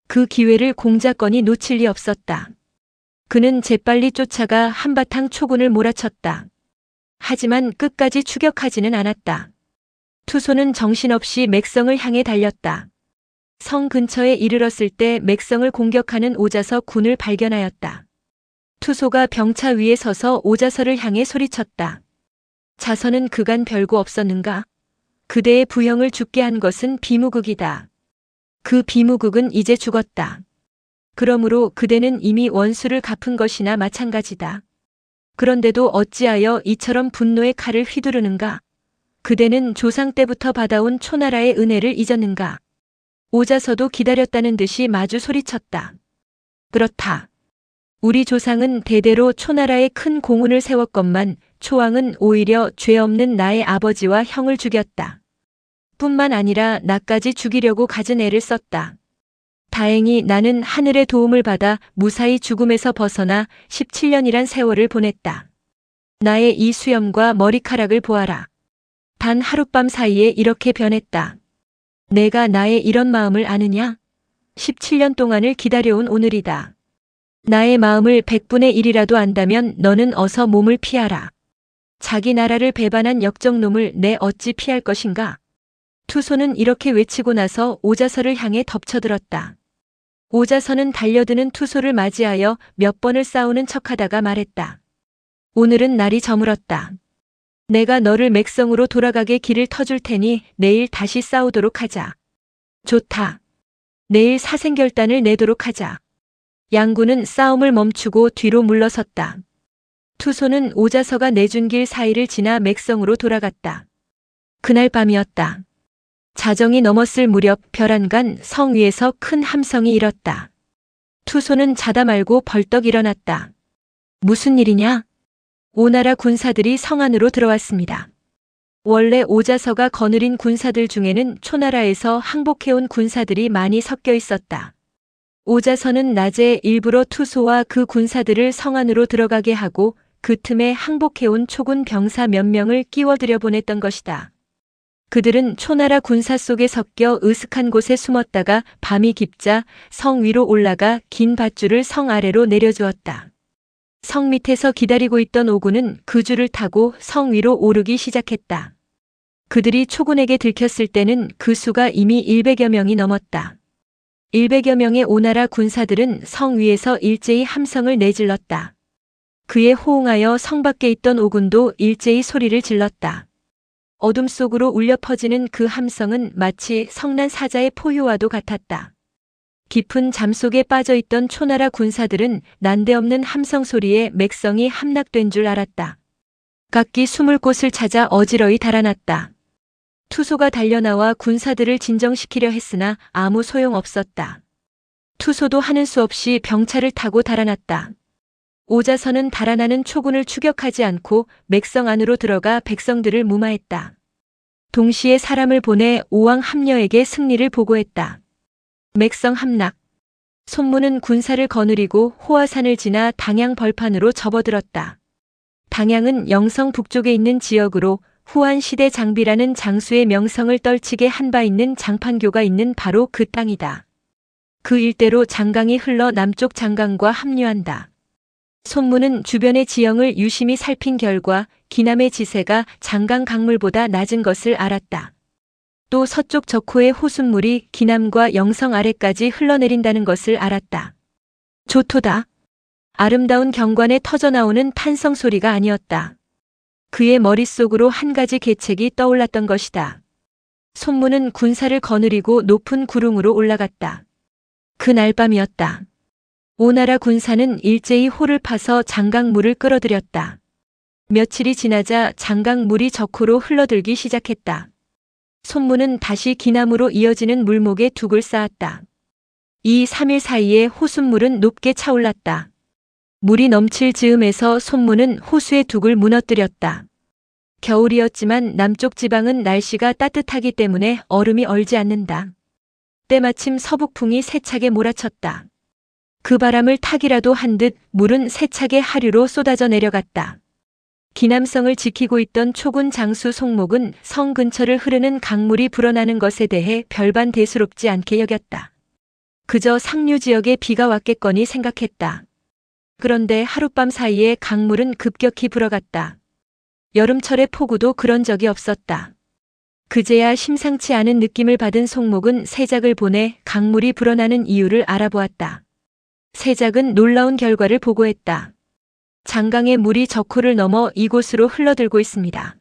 그 기회를 공자건이 놓칠 리 없었다. 그는 재빨리 쫓아가 한바탕 초군을 몰아쳤다. 하지만 끝까지 추격하지는 않았다. 투소는 정신없이 맥성을 향해 달렸다. 성 근처에 이르렀을 때 맥성을 공격하는 오자서 군을 발견하였다. 투소가 병차 위에 서서 오자서를 향해 소리쳤다. 자서는 그간 별거 없었는가? 그대의 부형을 죽게 한 것은 비무국이다. 그 비무국은 이제 죽었다. 그러므로 그대는 이미 원수를 갚은 것이나 마찬가지다. 그런데도 어찌하여 이처럼 분노의 칼을 휘두르는가? 그대는 조상 때부터 받아온 초나라의 은혜를 잊었는가? 오자서도 기다렸다는 듯이 마주 소리쳤다. 그렇다. 우리 조상은 대대로 초나라에 큰 공훈을 세웠건만 초왕은 오히려 죄 없는 나의 아버지와 형을 죽였다. 뿐만 아니라 나까지 죽이려고 갖은 애를 썼다. 다행히 나는 하늘의 도움을 받아 무사히 죽음에서 벗어나 17년이란 세월을 보냈다. 나의 이 수염과 머리카락을 보아라. 단 하룻밤 사이에 이렇게 변했다. 내가 나의 이런 마음을 아느냐? 17년 동안을 기다려온 오늘이다. 나의 마음을 100분의 1이라도 안다면 너는 어서 몸을 피하라. 자기 나라를 배반한 역적놈을 내 어찌 피할 것인가? 투소는 이렇게 외치고 나서 오자서를 향해 덮쳐들었다. 오자서는 달려드는 투소를 맞이하여 몇 번을 싸우는 척하다가 말했다. 오늘은 날이 저물었다. 내가 너를 맥성으로 돌아가게 길을 터줄 테니 내일 다시 싸우도록 하자. 좋다. 내일 사생결단을 내도록 하자. 양군은 싸움을 멈추고 뒤로 물러섰다. 투소는 오자서가 내준 길 사이를 지나 맥성으로 돌아갔다. 그날 밤이었다. 자정이 넘었을 무렵 별안간 성 위에서 큰 함성이 일었다. 투소는 자다 말고 벌떡 일어났다. 무슨 일이냐? 오나라 군사들이 성 안으로 들어왔습니다. 원래 오자서가 거느린 군사들 중에는 초나라에서 항복해온 군사들이 많이 섞여 있었다. 오자서는 낮에 일부러 투소와 그 군사들을 성 안으로 들어가게 하고 그 틈에 항복해온 초군 병사 몇 명을 끼워들여 보냈던 것이다. 그들은 초나라 군사 속에 섞여 으슥한 곳에 숨었다가 밤이 깊자 성 위로 올라가 긴 밧줄을 성 아래로 내려주었다. 성 밑에서 기다리고 있던 오군은 그 줄을 타고 성 위로 오르기 시작했다. 그들이 초군에게 들켰을 때는 그 수가 이미 100여 명이 넘었다. 100여 명의 오나라 군사들은 성 위에서 일제히 함성을 내질렀다. 그에 호응하여 성 밖에 있던 오군도 일제히 소리를 질렀다. 어둠 속으로 울려 퍼지는 그 함성은 마치 성난 사자의 포효와도 같았다. 깊은 잠 속에 빠져있던 초나라 군사들은 난데없는 함성 소리에 맥성이 함락된 줄 알았다. 각기 숨을 곳을 찾아 어지러이 달아났다. 투소가 달려나와 군사들을 진정시키려 했으나 아무 소용없었다. 투소도 하는 수 없이 병차를 타고 달아났다. 오자서는 달아나는 초군을 추격하지 않고 맥성 안으로 들어가 백성들을 무마했다. 동시에 사람을 보내 오왕 함녀에게 승리를 보고했다. 맥성 함락. 손무는 군사를 거느리고 호화산을 지나 당양 벌판으로 접어들었다. 당양은 영성 북쪽에 있는 지역으로 후한시대 장비라는 장수의 명성을 떨치게 한 바 있는 장판교가 있는 바로 그 땅이다. 그 일대로 장강이 흘러 남쪽 장강과 합류한다. 손무는 주변의 지형을 유심히 살핀 결과 기남의 지세가 장강 강물보다 낮은 것을 알았다. 또 서쪽 적호의 호숫물이 기남과 영성 아래까지 흘러내린다는 것을 알았다. 조토다. 아름다운 경관에 터져나오는 탄성 소리가 아니었다. 그의 머릿속으로 한 가지 계책이 떠올랐던 것이다. 손무는 군사를 거느리고 높은 구릉으로 올라갔다. 그날 밤이었다. 오나라 군사는 일제히 호를 파서 장강물을 끌어들였다. 며칠이 지나자 장강물이 적호로 흘러들기 시작했다. 손무는 다시 기남으로 이어지는 물목에 둑을 쌓았다. 이 3일 사이에 호숫물은 높게 차올랐다. 물이 넘칠 즈음에서 손무는 호수의 둑을 무너뜨렸다. 겨울이었지만 남쪽 지방은 날씨가 따뜻하기 때문에 얼음이 얼지 않는다. 때마침 서북풍이 세차게 몰아쳤다. 그 바람을 타기라도 한 듯 물은 세차게 하류로 쏟아져 내려갔다. 기남성을 지키고 있던 초군 장수 송목은 성 근처를 흐르는 강물이 불어나는 것에 대해 별반 대수롭지 않게 여겼다. 그저 상류 지역에 비가 왔겠거니 생각했다. 그런데 하룻밤 사이에 강물은 급격히 불어갔다. 여름철의 폭우도 그런 적이 없었다. 그제야 심상치 않은 느낌을 받은 송목은 세작을 보내 강물이 불어나는 이유를 알아보았다. 세작은 놀라운 결과를 보고했다. 장강의 물이 적호를 넘어 이곳으로 흘러들고 있습니다.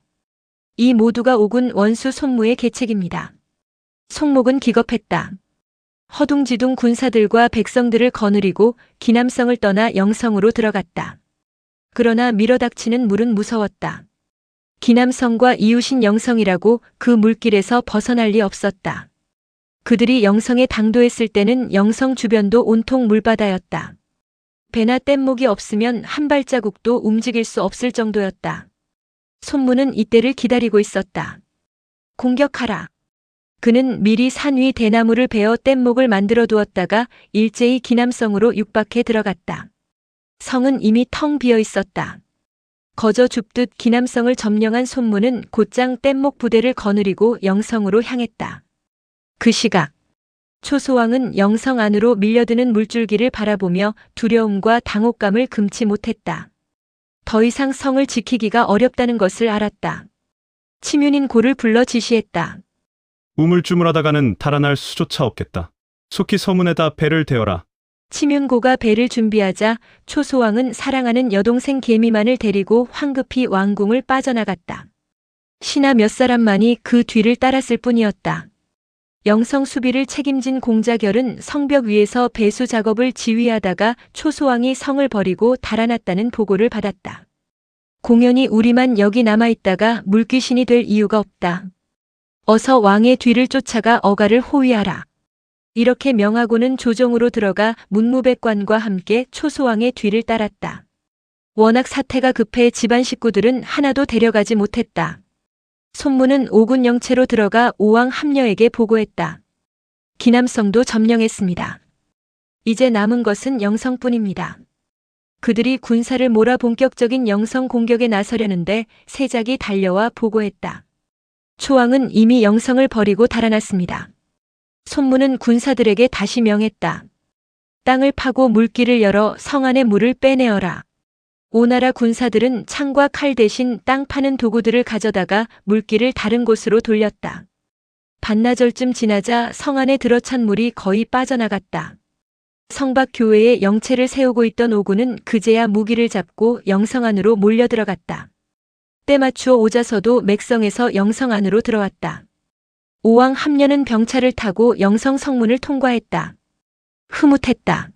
이 모두가 오군 원수 손무의 계책입니다. 송목은 기겁했다. 허둥지둥 군사들과 백성들을 거느리고 기남성을 떠나 영성으로 들어갔다. 그러나 밀어닥치는 물은 무서웠다. 기남성과 이웃인 영성이라고 그 물길에서 벗어날 리 없었다. 그들이 영성에 당도했을 때는 영성 주변도 온통 물바다였다. 배나 뗏목이 없으면 한 발자국도 움직일 수 없을 정도였다. 손무는 이때를 기다리고 있었다. 공격하라. 그는 미리 산 위 대나무를 베어 뗏목을 만들어 두었다가 일제히 기남성으로 육박해 들어갔다. 성은 이미 텅 비어 있었다. 거저 줍듯 기남성을 점령한 손무는 곧장 뗏목 부대를 거느리고 영성으로 향했다. 그 시각 초소왕은 영성 안으로 밀려드는 물줄기를 바라보며 두려움과 당혹감을 금치 못했다. 더 이상 성을 지키기가 어렵다는 것을 알았다. 치윤인 고를 불러 지시했다. 우물쭈물하다가는 달아날 수조차 없겠다. 속히 서문에다 배를 대어라. 치윤고가 배를 준비하자 초소왕은 사랑하는 여동생 계미만을 데리고 황급히 왕궁을 빠져나갔다. 신하 몇 사람만이 그 뒤를 따랐을 뿐이었다. 영성 수비를 책임진 공자결은 성벽 위에서 배수 작업을 지휘하다가 초소왕이 성을 버리고 달아났다는 보고를 받았다. 공연히 우리만 여기 남아있다가 물귀신이 될 이유가 없다. 어서 왕의 뒤를 쫓아가 어가를 호위하라. 이렇게 명하고는 조정으로 들어가 문무백관과 함께 초소왕의 뒤를 따랐다. 워낙 사태가 급해 집안 식구들은 하나도 데려가지 못했다. 손무는 오군 영체로 들어가 오왕 함녀에게 보고했다. 기남성도 점령했습니다. 이제 남은 것은 영성뿐입니다. 그들이 군사를 몰아 본격적인 영성 공격에 나서려는데 세작이 달려와 보고했다. 초왕은 이미 영성을 버리고 달아났습니다. 손무는 군사들에게 다시 명했다. 땅을 파고 물길을 열어 성 안의 물을 빼내어라. 오나라 군사들은 창과 칼 대신 땅 파는 도구들을 가져다가 물길을 다른 곳으로 돌렸다. 반나절쯤 지나자 성 안에 들어찬 물이 거의 빠져나갔다. 성밖 교회에 영체를 세우고 있던 오군은 그제야 무기를 잡고 영성 안으로 몰려 들어갔다. 때맞추어 오자서도 맥성에서 영성 안으로 들어왔다. 오왕 함녀는 병차를 타고 영성 성문을 통과했다. 흐뭇했다.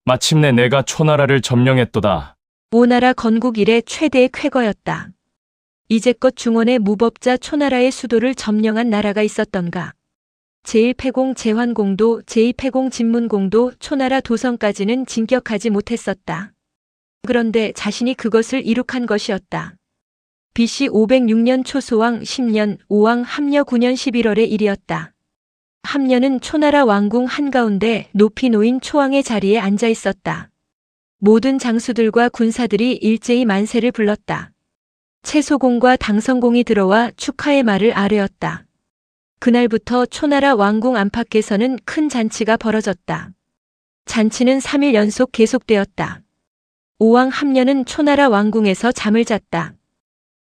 마침내 내가 초나라를 점령했도다. 오나라 건국 이래 최대의 쾌거였다. 이제껏 중원의 무법자 초나라의 수도를 점령한 나라가 있었던가. 제1패공 제환공도 제2패공 진문공도 초나라 도성까지는 진격하지 못했었다. 그런데 자신이 그것을 이룩한 것이었다. BC 506년 초소왕 10년 오왕 함녀 9년 11월의 일이었다. 함녀는 초나라 왕궁 한가운데 높이 놓인 초왕의 자리에 앉아 있었다. 모든 장수들과 군사들이 일제히 만세를 불렀다. 채소공과 당성공이 들어와 축하의 말을 아뢰었다. 그날부터 초나라 왕궁 안팎에서는 큰 잔치가 벌어졌다. 잔치는 3일 연속 계속되었다. 오왕 함녀는 초나라 왕궁에서 잠을 잤다.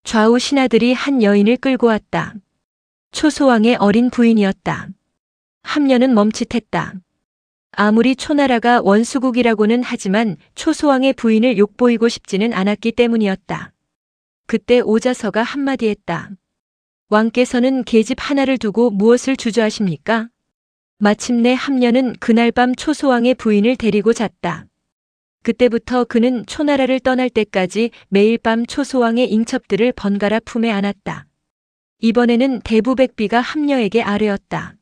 좌우 신하들이 한 여인을 끌고 왔다. 초소왕의 어린 부인이었다. 함녀는 멈칫했다. 아무리 초나라가 원수국이라고는 하지만 초소왕의 부인을 욕보이고 싶지는 않았기 때문이었다. 그때 오자서가 한마디 했다. 왕께서는 계집 하나를 두고 무엇을 주저하십니까? 마침내 함녀는 그날 밤 초소왕의 부인을 데리고 잤다. 그때부터 그는 초나라를 떠날 때까지 매일 밤 초소왕의 잉첩들을 번갈아 품에 안았다. 이번에는 대부백비가 함녀에게 아뢰었다.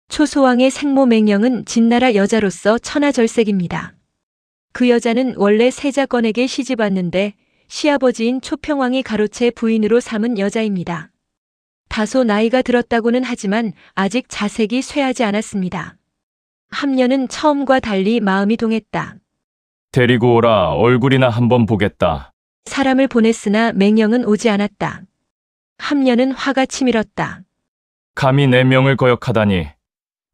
초소왕의 생모 맹령은 진나라 여자로서 천하절색입니다. 그 여자는 원래 세자건에게 시집왔는데 시아버지인 초평왕이 가로채 부인으로 삼은 여자입니다. 다소 나이가 들었다고는 하지만 아직 자색이 쇠하지 않았습니다. 함녀는 처음과 달리 마음이 동했다. 데리고 오라. 얼굴이나 한번 보겠다. 사람을 보냈으나 맹령은 오지 않았다. 함녀는 화가 치밀었다. 감히 내 명을 거역하다니.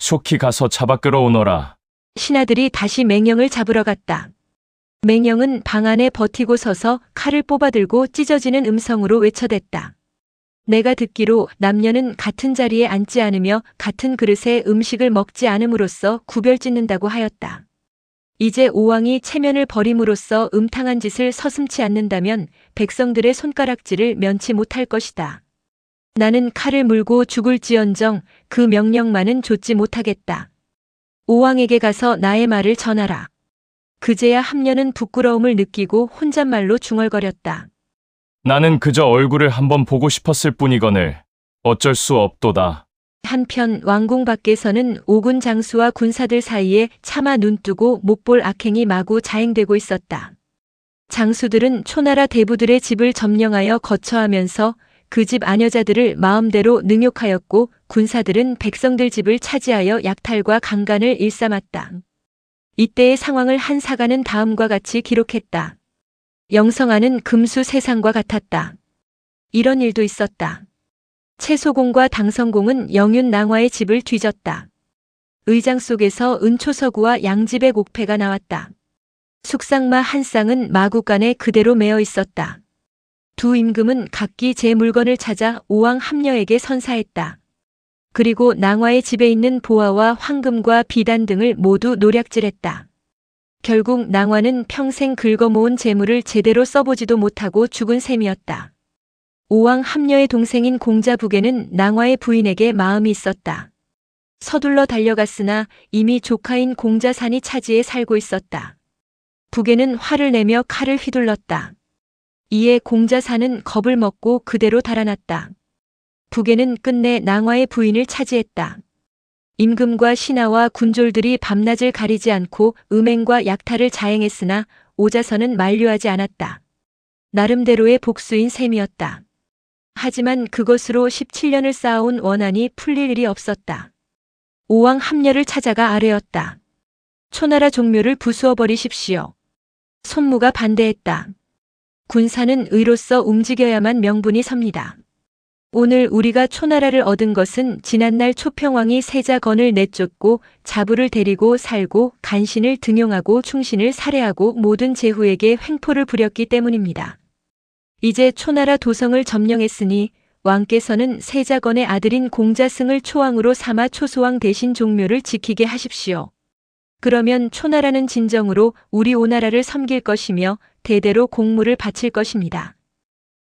속히 가서 잡아 끌어오너라. 신하들이 다시 맹령을 잡으러 갔다. 맹령은 방 안에 버티고 서서 칼을 뽑아들고 찢어지는 음성으로 외쳐댔다. 내가 듣기로 남녀는 같은 자리에 앉지 않으며 같은 그릇에 음식을 먹지 않음으로써 구별짓는다고 하였다. 이제 오왕이 체면을 버림으로써 음탕한 짓을 서슴지 않는다면 백성들의 손가락질을 면치 못할 것이다. 나는 칼을 물고 죽을지언정 그 명령만은 좇지 못하겠다. 오왕에게 가서 나의 말을 전하라. 그제야 함녀는 부끄러움을 느끼고 혼잣말로 중얼거렸다. 나는 그저 얼굴을 한번 보고 싶었을 뿐이거늘 어쩔 수 없도다. 한편 왕궁 밖에서는 오군 장수와 군사들 사이에 차마 눈뜨고 못볼 악행이 마구 자행되고 있었다. 장수들은 초나라 대부들의 집을 점령하여 거처하면서 그 집 아녀자들을 마음대로 능욕하였고 군사들은 백성들 집을 차지하여 약탈과 강간을 일삼았다. 이때의 상황을 한 사가는 다음과 같이 기록했다. 영성하는 금수 세상과 같았다. 이런 일도 있었다. 채소공과 당성공은 영윤 낭화의 집을 뒤졌다. 의장 속에서 은초서구와 양집의 곡패가 나왔다. 숙상마 한 쌍은 마구간에 그대로 매어 있었다. 두 임금은 각기 제 물건을 찾아 오왕 함녀에게 선사했다. 그리고 낭화의 집에 있는 보화와 황금과 비단 등을 모두 노략질했다. 결국 낭화는 평생 긁어모은 재물을 제대로 써보지도 못하고 죽은 셈이었다. 오왕 함녀의 동생인 공자 북에는 낭화의 부인에게 마음이 있었다. 서둘러 달려갔으나 이미 조카인 공자산이 차지에 살고 있었다. 북에는 화를 내며 칼을 휘둘렀다. 이에 공자산은 겁을 먹고 그대로 달아났다. 북에는 끝내 낭화의 부인을 차지했다. 임금과 신하와 군졸들이 밤낮을 가리지 않고 음행과 약탈을 자행했으나 오자선은 만류하지 않았다. 나름대로의 복수인 셈이었다. 하지만 그것으로 17년을 쌓아온 원한이 풀릴 일이 없었다. 오왕 함녀를 찾아가 아뢰었다. 초나라 종묘를 부수어 버리십시오. 손무가 반대했다. 군사는 의로서 움직여야만 명분이 섭니다. 오늘 우리가 초나라를 얻은 것은 지난날 초평왕이 세자건을 내쫓고 자부를 데리고 살고 간신을 등용하고 충신을 살해하고 모든 제후에게 횡포를 부렸기 때문입니다. 이제 초나라 도성을 점령했으니 왕께서는 세자건의 아들인 공자승을 초왕으로 삼아 초소왕 대신 종묘를 지키게 하십시오. 그러면 초나라는 진정으로 우리 오나라를 섬길 것이며 대대로 공물을 바칠 것입니다.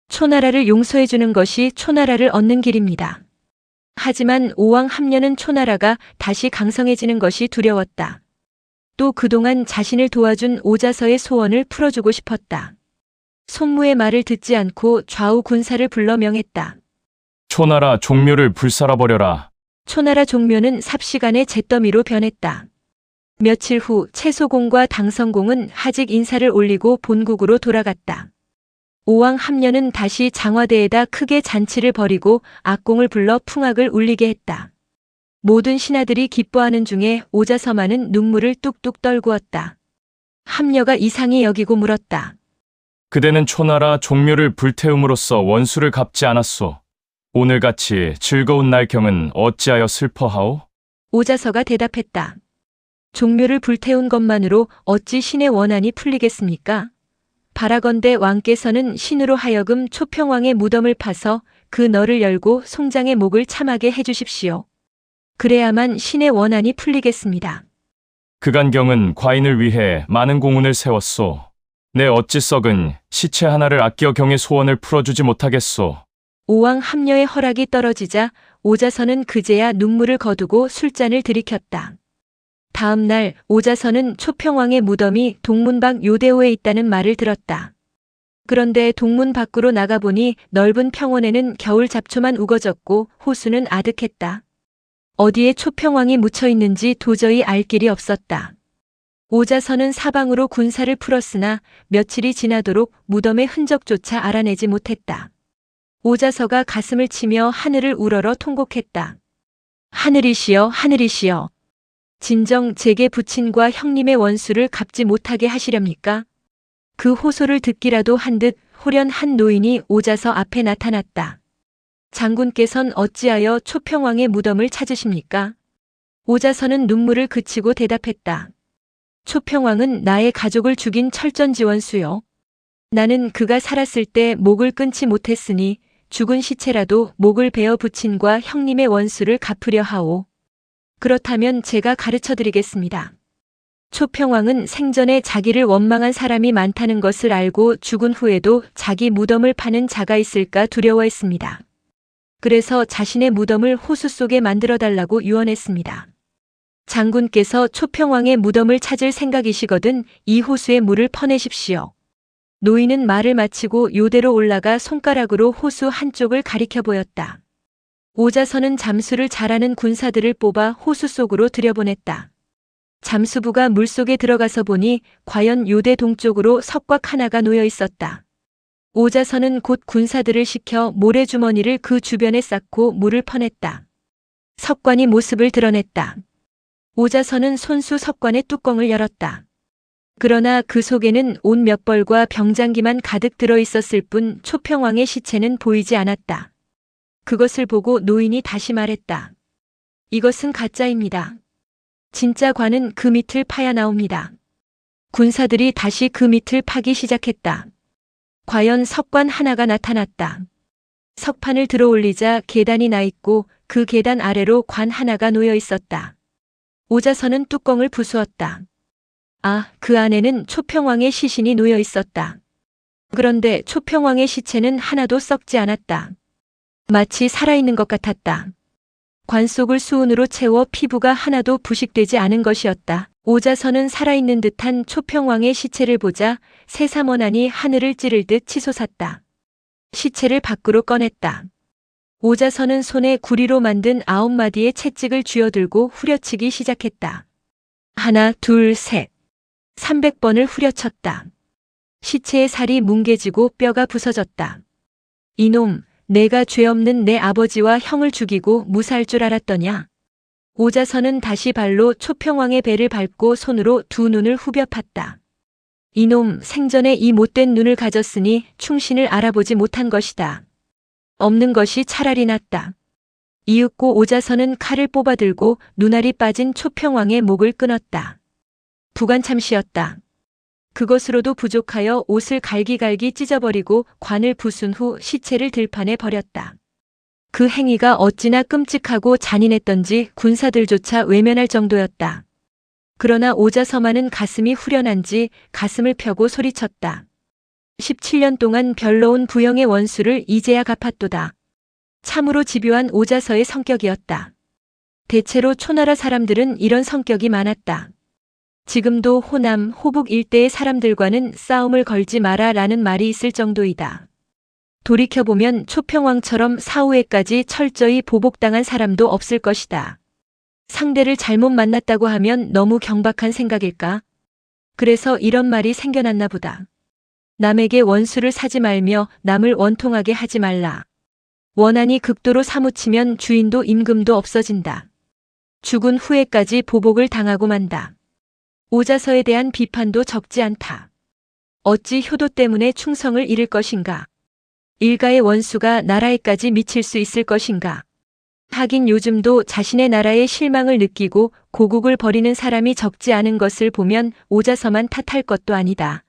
초나라를 용서해주는 것이 초나라를 얻는 길입니다. 하지만 오왕 함녀는 초나라가 다시 강성해지는 것이 두려웠다. 또 그동안 자신을 도와준 오자서의 소원을 풀어주고 싶었다. 손무의 말을 듣지 않고 좌우 군사를 불러 명했다. 초나라 종묘를 불살아버려라. 초나라 종묘는 삽시간에 잿더미로 변했다. 며칠 후 채소공과 당성공은 하직 인사를 올리고 본국으로 돌아갔다. 오왕 함녀는 다시 장화대에다 크게 잔치를 벌이고 악공을 불러 풍악을 울리게 했다. 모든 신하들이 기뻐하는 중에 오자서만은 눈물을 뚝뚝 떨구었다. 함녀가 이상히 여기고 물었다. 그대는 초나라 종묘를 불태움으로써 원수를 갚지 않았소. 오늘같이 즐거운 날경은 어찌하여 슬퍼하오? 오자서가 대답했다. 종묘를 불태운 것만으로 어찌 신의 원한이 풀리겠습니까? 바라건대 왕께서는 신으로 하여금 초평왕의 무덤을 파서 그 너를 열고 송장의 목을 참하게 해주십시오. 그래야만 신의 원한이 풀리겠습니다. 그간경은 과인을 위해 많은 공훈을 세웠소. 내 어찌 썩은 시체 하나를 아껴 경의 소원을 풀어주지 못하겠소. 오왕 함녀의 허락이 떨어지자 오자서는 그제야 눈물을 거두고 술잔을 들이켰다. 다음 날 오자서는 초평왕의 무덤이 동문 밖 요대호에 있다는 말을 들었다. 그런데 동문 밖으로 나가보니 넓은 평원에는 겨울 잡초만 우거졌고 호수는 아득했다. 어디에 초평왕이 묻혀 있는지 도저히 알 길이 없었다. 오자서는 사방으로 군사를 풀었으나 며칠이 지나도록 무덤의 흔적조차 알아내지 못했다. 오자서가 가슴을 치며 하늘을 우러러 통곡했다. 하늘이시여, 하늘이시여. 진정 제게 부친과 형님의 원수를 갚지 못하게 하시렵니까? 그 호소를 듣기라도 한 듯 호련 한 노인이 오자서 앞에 나타났다. 장군께선 어찌하여 초평왕의 무덤을 찾으십니까? 오자서는 눈물을 그치고 대답했다. 초평왕은 나의 가족을 죽인 철전지원수요. 나는 그가 살았을 때 목을 끊지 못했으니 죽은 시체라도 목을 베어 부친과 형님의 원수를 갚으려 하오. 그렇다면 제가 가르쳐 드리겠습니다. 초평왕은 생전에 자기를 원망한 사람이 많다는 것을 알고 죽은 후에도 자기 무덤을 파는 자가 있을까 두려워했습니다. 그래서 자신의 무덤을 호수 속에 만들어 달라고 유언했습니다. 장군께서 초평왕의 무덤을 찾을 생각이시거든 이 호수에 물을 퍼내십시오. 노인은 말을 마치고 요대로 올라가 손가락으로 호수 한쪽을 가리켜 보였다. 오자선은 잠수를 잘하는 군사들을 뽑아 호수 속으로 들여보냈다. 잠수부가 물속에 들어가서 보니 과연 요대 동쪽으로 석곽 하나가 놓여 있었다. 오자선은 곧 군사들을 시켜 모래주머니를 그 주변에 쌓고 물을 퍼냈다. 석관이 모습을 드러냈다. 오자선은 손수 석관의 뚜껑을 열었다. 그러나 그 속에는 옷 몇 벌과 병장기만 가득 들어 있었을 뿐 초평왕의 시체는 보이지 않았다. 그것을 보고 노인이 다시 말했다. 이것은 가짜입니다. 진짜 관은 그 밑을 파야 나옵니다. 군사들이 다시 그 밑을 파기 시작했다. 과연 석관 하나가 나타났다. 석판을 들어 올리자 계단이 나 있고 그 계단 아래로 관 하나가 놓여 있었다. 오자선은 뚜껑을 부수었다. 아, 그 안에는 초평왕의 시신이 놓여 있었다. 그런데 초평왕의 시체는 하나도 썩지 않았다. 마치 살아있는 것 같았다. 관 속을 수은으로 채워 피부가 하나도 부식되지 않은 것이었다. 오자선은 살아있는 듯한 초평왕의 시체를 보자 새삼원하니 하늘을 찌를 듯 치솟았다. 시체를 밖으로 꺼냈다. 오자선은 손에 구리로 만든 9마디의 채찍을 쥐어들고 후려치기 시작했다. 하나, 둘, 셋. 300번을 후려쳤다. 시체의 살이 뭉개지고 뼈가 부서졌다. 이놈, 내가 죄 없는 내 아버지와 형을 죽이고 무사할 줄 알았더냐. 오자선은 다시 발로 초평왕의 배를 밟고 손으로 두 눈을 후벼 팠다. 이놈, 생전에 이 못된 눈을 가졌으니 충신을 알아보지 못한 것이다. 없는 것이 차라리 낫다. 이윽고 오자선은 칼을 뽑아들고 눈알이 빠진 초평왕의 목을 끊었다. 부관참시였다. 그것으로도 부족하여 옷을 갈기갈기 찢어버리고 관을 부순 후 시체를 들판에 버렸다. 그 행위가 어찌나 끔찍하고 잔인했던지 군사들조차 외면할 정도였다. 그러나 오자서만은 가슴이 후련한지 가슴을 펴고 소리쳤다. 17년 동안 별러온 부영의 원수를 이제야 갚았도다. 참으로 집요한 오자서의 성격이었다. 대체로 초나라 사람들은 이런 성격이 많았다. 지금도 호남, 호북 일대의 사람들과는 싸움을 걸지 마라 라는 말이 있을 정도이다. 돌이켜보면 초평왕처럼 사후에까지 철저히 보복당한 사람도 없을 것이다. 상대를 잘못 만났다고 하면 너무 경박한 생각일까? 그래서 이런 말이 생겨났나 보다. 남에게 원수를 사지 말며 남을 원통하게 하지 말라. 원한이 극도로 사무치면 주인도 임금도 없어진다. 죽은 후에까지 보복을 당하고 만다. 오자서에 대한 비판도 적지 않다. 어찌 효도 때문에 충성을 잃을 것인가? 일가의 원수가 나라에까지 미칠 수 있을 것인가? 하긴 요즘도 자신의 나라에 실망을 느끼고 고국을 버리는 사람이 적지 않은 것을 보면 오자서만 탓할 것도 아니다.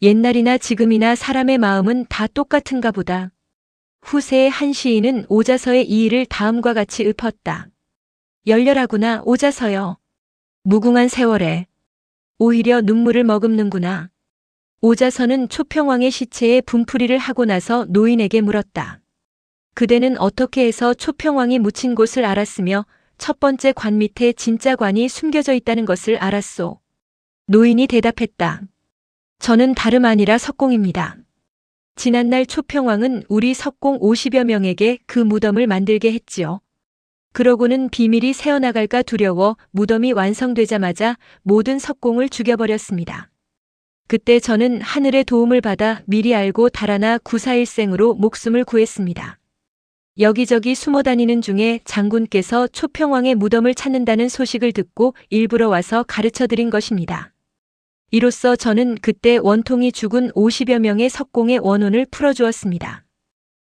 옛날이나 지금이나 사람의 마음은 다 똑같은가 보다. 후세의 한 시인은 오자서의 이 일을 다음과 같이 읊었다. 열렬하구나 오자서여. 무궁한 세월에 오히려 눈물을 머금는구나. 오자서는 초평왕의 시체에 분풀이를 하고 나서 노인에게 물었다. 그대는 어떻게 해서 초평왕이 묻힌 곳을 알았으며 첫 번째 관 밑에 진짜 관이 숨겨져 있다는 것을 알았소. 노인이 대답했다. 저는 다름 아니라 석공입니다. 지난날 초평왕은 우리 석공 50여 명에게 그 무덤을 만들게 했지요. 그러고는 비밀이 새어나갈까 두려워 무덤이 완성되자마자 모든 석공을 죽여버렸습니다. 그때 저는 하늘의 도움을 받아 미리 알고 달아나 구사일생으로 목숨을 구했습니다. 여기저기 숨어다니는 중에 장군께서 초평왕의 무덤을 찾는다는 소식을 듣고 일부러 와서 가르쳐드린 것입니다. 이로써 저는 그때 원통이 죽은 50여 명의 석공의 원혼을 풀어주었습니다.